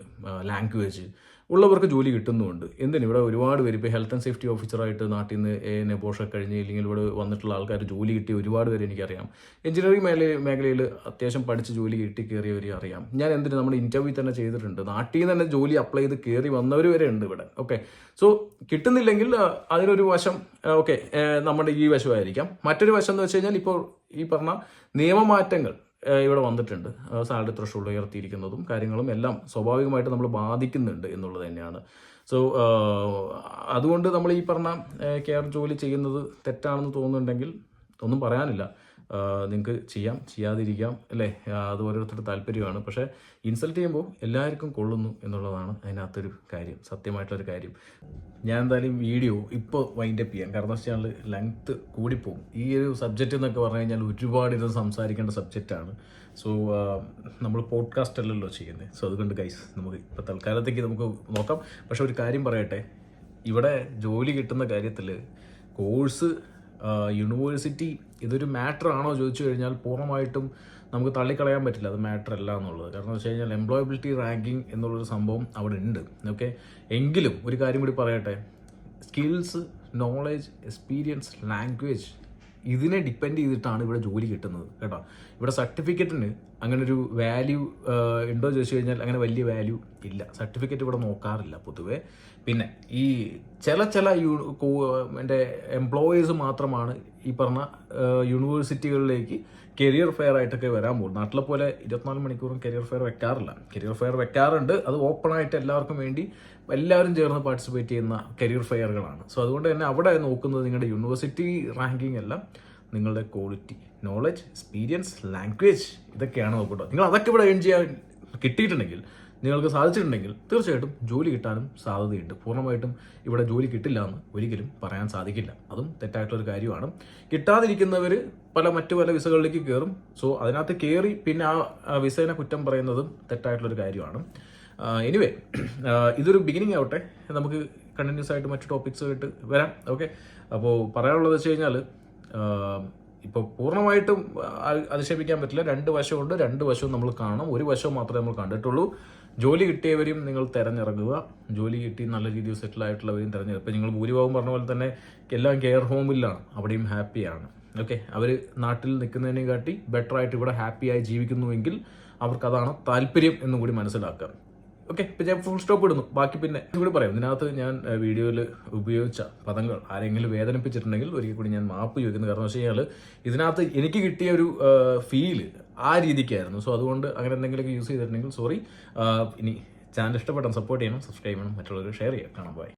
ലാംഗ്വേജ് ഉള്ളവർക്ക് ജോലി കിട്ടുന്നുമുണ്ട്. എന്തിന് ഇവിടെ ഒരുപാട് പേര് ഇപ്പോൾ ഹെൽത്ത് ആൻഡ് സേഫ്റ്റി ഓഫീസറായിട്ട് നാട്ടിൽ നിന്ന് നെബോഷൊക്കെ കഴിഞ്ഞ് ഇല്ലെങ്കിൽ ഇവിടെ വന്നിട്ടുള്ള ആൾക്കാർ ജോലി കിട്ടിയ ഒരുപാട് പേര് എനിക്കറിയാം. എഞ്ചിനീയറിംഗ് മേഖലയിൽ അത്യാവശ്യം പഠിച്ച് ജോലി കിട്ടി കയറിയവരെ അറിയാം. ഞാൻ എന്തിന് നമ്മുടെ ഇൻ്റർവ്യൂ തന്നെ ചെയ്തിട്ടുണ്ട്, നാട്ടിൽ നിന്ന് തന്നെ ജോലി അപ്ലൈ ചെയ്ത് കയറി വന്നവർ വരെ ഉണ്ട് ഇവിടെ. ഓക്കെ, സോ കിട്ടുന്നില്ലെങ്കിൽ അതിനൊരു വശം ഓക്കെ നമ്മുടെ ഈ വശമായിരിക്കാം. മറ്റൊരു വശം എന്ന് വെച്ച് കഴിഞ്ഞാൽ ഇപ്പോൾ ഈ പറഞ്ഞ നിയമമാറ്റങ്ങൾ ഇവിടെ വന്നിട്ടുണ്ട്. സാലറി ത്രഷോൾഡ് ഉയർത്തിയിരിക്കുന്നതും കാര്യങ്ങളും എല്ലാം സ്വാഭാവികമായിട്ട് നമ്മൾ ബാധിക്കുന്നുണ്ട് എന്നുള്ളത് തന്നെയാണ്. സോ അതുകൊണ്ട് നമ്മൾ ഈ പറഞ്ഞ കെയർ ജോലി ചെയ്യുന്നത് തെറ്റാണെന്ന് തോന്നുന്നുണ്ടെങ്കിൽ ഒന്നും പറയാനില്ല, നിങ്ങൾക്ക് ചെയ്യാം, ചെയ്യാതിരിക്കാം അല്ലേ, അത് ഓരോരുത്തരുടെ താല്പര്യമാണ്. പക്ഷേ ഇൻസൾട്ട് ചെയ്യുമ്പോൾ എല്ലാവർക്കും കൊള്ളുന്നു എന്നുള്ളതാണ് അതിനകത്തൊരു കാര്യം, സത്യമായിട്ടുള്ളൊരു കാര്യം. ഞാൻ എന്തായാലും വീഡിയോ ഇപ്പോൾ വൈൻഡപ്പ് ചെയ്യാം, കാരണം വെച്ചാൽ ലെങ്ത്ത് കൂടിപ്പോവും. ഈ ഒരു സബ്ജക്റ്റ് എന്നൊക്കെ പറഞ്ഞു കഴിഞ്ഞാൽ ഒരുപാട് ഇത് സംസാരിക്കേണ്ട സബ്ജക്റ്റാണ്. സോ നമ്മൾ പോഡ്കാസ്റ്റ് അല്ലല്ലോ ചെയ്യുന്നത്. സോ അതുകൊണ്ട് ഗൈസ് നമുക്ക് ഇപ്പോൾ തൽക്കാലത്തേക്ക് നമുക്ക് നോക്കാം. പക്ഷെ ഒരു കാര്യം പറയട്ടെ, ഇവിടെ ജോലി കിട്ടുന്ന കാര്യത്തിൽ കോഴ്സ്, യൂണിവേഴ്സിറ്റി ഇതൊരു മാറ്റർ ആണോ ചോദിച്ചു കഴിഞ്ഞാൽ പൂർണ്ണമായിട്ടും നമുക്ക് തള്ളിക്കളയാൻ പറ്റില്ല, അത് മാറ്റർ അല്ല എന്നുള്ളത്. കാരണം എന്ന് വെച്ച് കഴിഞ്ഞാൽ എംപ്ലോയബിലിറ്റി റാങ്കിങ് എന്നുള്ളൊരു സംഭവം അവിടെ ഉണ്ട്. ഓക്കെ, എങ്കിലും ഒരു കാര്യം കൂടി പറയട്ടെ, സ്കിൽസ്, നോളജ്, എക്സ്പീരിയൻസ്, ലാംഗ്വേജ് ഇതിനെ ഡിപ്പെൻഡ് ചെയ്തിട്ടാണ് ഇവിടെ ജോലി കിട്ടുന്നത് കേട്ടോ. ഇവിടെ സർട്ടിഫിക്കറ്റിന് അങ്ങനെ ഒരു വാല്യൂ ഉണ്ടോ ചോദിച്ചു കഴിഞ്ഞാൽ അങ്ങനെ വലിയ വാല്യൂ ഇല്ല, സർട്ടിഫിക്കറ്റ് ഇവിടെ നോക്കാറില്ല പൊതുവേ. പിന്നെ ഈ ചില എൻ്റെ എംപ്ലോയീസ് മാത്രമാണ് ഈ പറഞ്ഞ യൂണിവേഴ്സിറ്റികളിലേക്ക് കരിയർ ഫെയർ ആയിട്ടൊക്കെ വരാൻ പോകും. നാട്ടിലെ പോലെ 24 മണിക്കൂറും കരിയർ ഫെയർ വെക്കാറില്ല. കരിയർ ഫെയർ വെക്കാറുണ്ട്, അത് ഓപ്പണായിട്ട് എല്ലാവർക്കും വേണ്ടി എല്ലാവരും ചേർന്ന് പാർട്ടിസിപ്പേറ്റ് ചെയ്യുന്ന കരിയർ ഫെയറുകളാണ്. സോ അതുകൊണ്ട് തന്നെ അവിടെ നോക്കുന്നത് നിങ്ങളുടെ യൂണിവേഴ്സിറ്റി റാങ്കിങ് അല്ല, നിങ്ങളുടെ ക്വാളിറ്റി, നോളജ്, എക്സ്പീരിയൻസ്, ലാംഗ്വേജ് ഇതൊക്കെയാണ് നോക്കട്ടോ. നിങ്ങൾ അതൊക്കെ ഇവിടെ ഏൺ ചെയ്യാൻ കിട്ടിയിട്ടുണ്ടെങ്കിൽ, നിങ്ങൾക്ക് സാധിച്ചിട്ടുണ്ടെങ്കിൽ തീർച്ചയായിട്ടും ജോലി കിട്ടാനും സാധ്യതയുണ്ട്. പൂർണ്ണമായിട്ടും ഇവിടെ ജോലി കിട്ടില്ല എന്ന് ഒരിക്കലും പറയാൻ സാധിക്കില്ല, അതും തെറ്റായിട്ടുള്ളൊരു കാര്യമാണ്. കിട്ടാതിരിക്കുന്നവർ മറ്റു പല വിസകളിലേക്ക് കയറും. സോ അതിനകത്ത് കയറി പിന്നെ ആ വിസേനെ കുറ്റം പറയുന്നതും തെറ്റായിട്ടുള്ളൊരു കാര്യമാണ്. എനിവേ ഇതൊരു ബിഗിനിങ് ആവട്ടെ, നമുക്ക് കണ്ടിന്യൂസ് ആയിട്ട് മറ്റു ടോപ്പിക്സ് ആയിട്ട് വരാം. ഓക്കെ, അപ്പോൾ പറയാനുള്ളത് വെച്ച് കഴിഞ്ഞാൽ ഇപ്പോൾ പൂർണ്ണമായിട്ടും അധിക്ഷേപിക്കാൻ പറ്റില്ല, രണ്ട് വശമുണ്ട്, രണ്ട് വശവും നമ്മൾ കാണണം. ഒരു വശം മാത്രമേ നമ്മൾ കണ്ടിട്ടുള്ളൂ. ജോലി കിട്ടിയവരും നിങ്ങൾ തിരഞ്ഞിറങ്ങുക, ജോലി കിട്ടി നല്ല രീതിയിൽ സെറ്റിൽ ആയിട്ടുള്ളവരും തിരഞ്ഞെടുക്കുക. ഇപ്പോൾ നിങ്ങൾ ഭൂരിഭാഗം പറഞ്ഞ പോലെ തന്നെ എല്ലാം കെയർ ഹോമിലാണ്, അവിടെയും ഹാപ്പിയാണ്. ഓക്കെ, അവർ നാട്ടിൽ നിൽക്കുന്നതിനെ കാട്ടി ബെറ്റർ ആയിട്ട് ഇവിടെ ഹാപ്പിയായി ജീവിക്കുന്നുവെങ്കിൽ അവർക്കതാണ് താല്പര്യം എന്നും കൂടി മനസ്സിലാക്കുക. ഓക്കെ, ഇപ്പം ഞാൻ ഫുൾ സ്റ്റോപ്പ് ഇടുന്നു. ബാക്കി പിന്നെ കൂടി പറയാം. ഇതിനകത്ത് ഞാൻ വീഡിയോയിൽ ഉപയോഗിച്ച പദങ്ങൾ ആരെങ്കിലും വേദനിപ്പിച്ചിട്ടുണ്ടെങ്കിൽ ഒരിക്കൽ കൂടി ഞാൻ മാപ്പ് ചോദിക്കുന്നത്. കാരണം വെച്ച് കഴിഞ്ഞാൽ ഇതിനകത്ത് എനിക്ക് കിട്ടിയ ഒരു ഫീല് ആ രീതിക്കായിരുന്നു. സോ അതുകൊണ്ട് അങ്ങനെ എന്തെങ്കിലുമൊക്കെ യൂസ് ചെയ്തിട്ടുണ്ടെങ്കിൽ സോറി. ഇനി ചാനൽ ഇഷ്ടപ്പെട്ടാൽ സപ്പോർട്ട് ചെയ്യണം, സബ്സ്ക്രൈബ് ചെയ്യണം, മറ്റുള്ളവർ ഷെയർ ചെയ്യാം. കാണാം, ബൈ.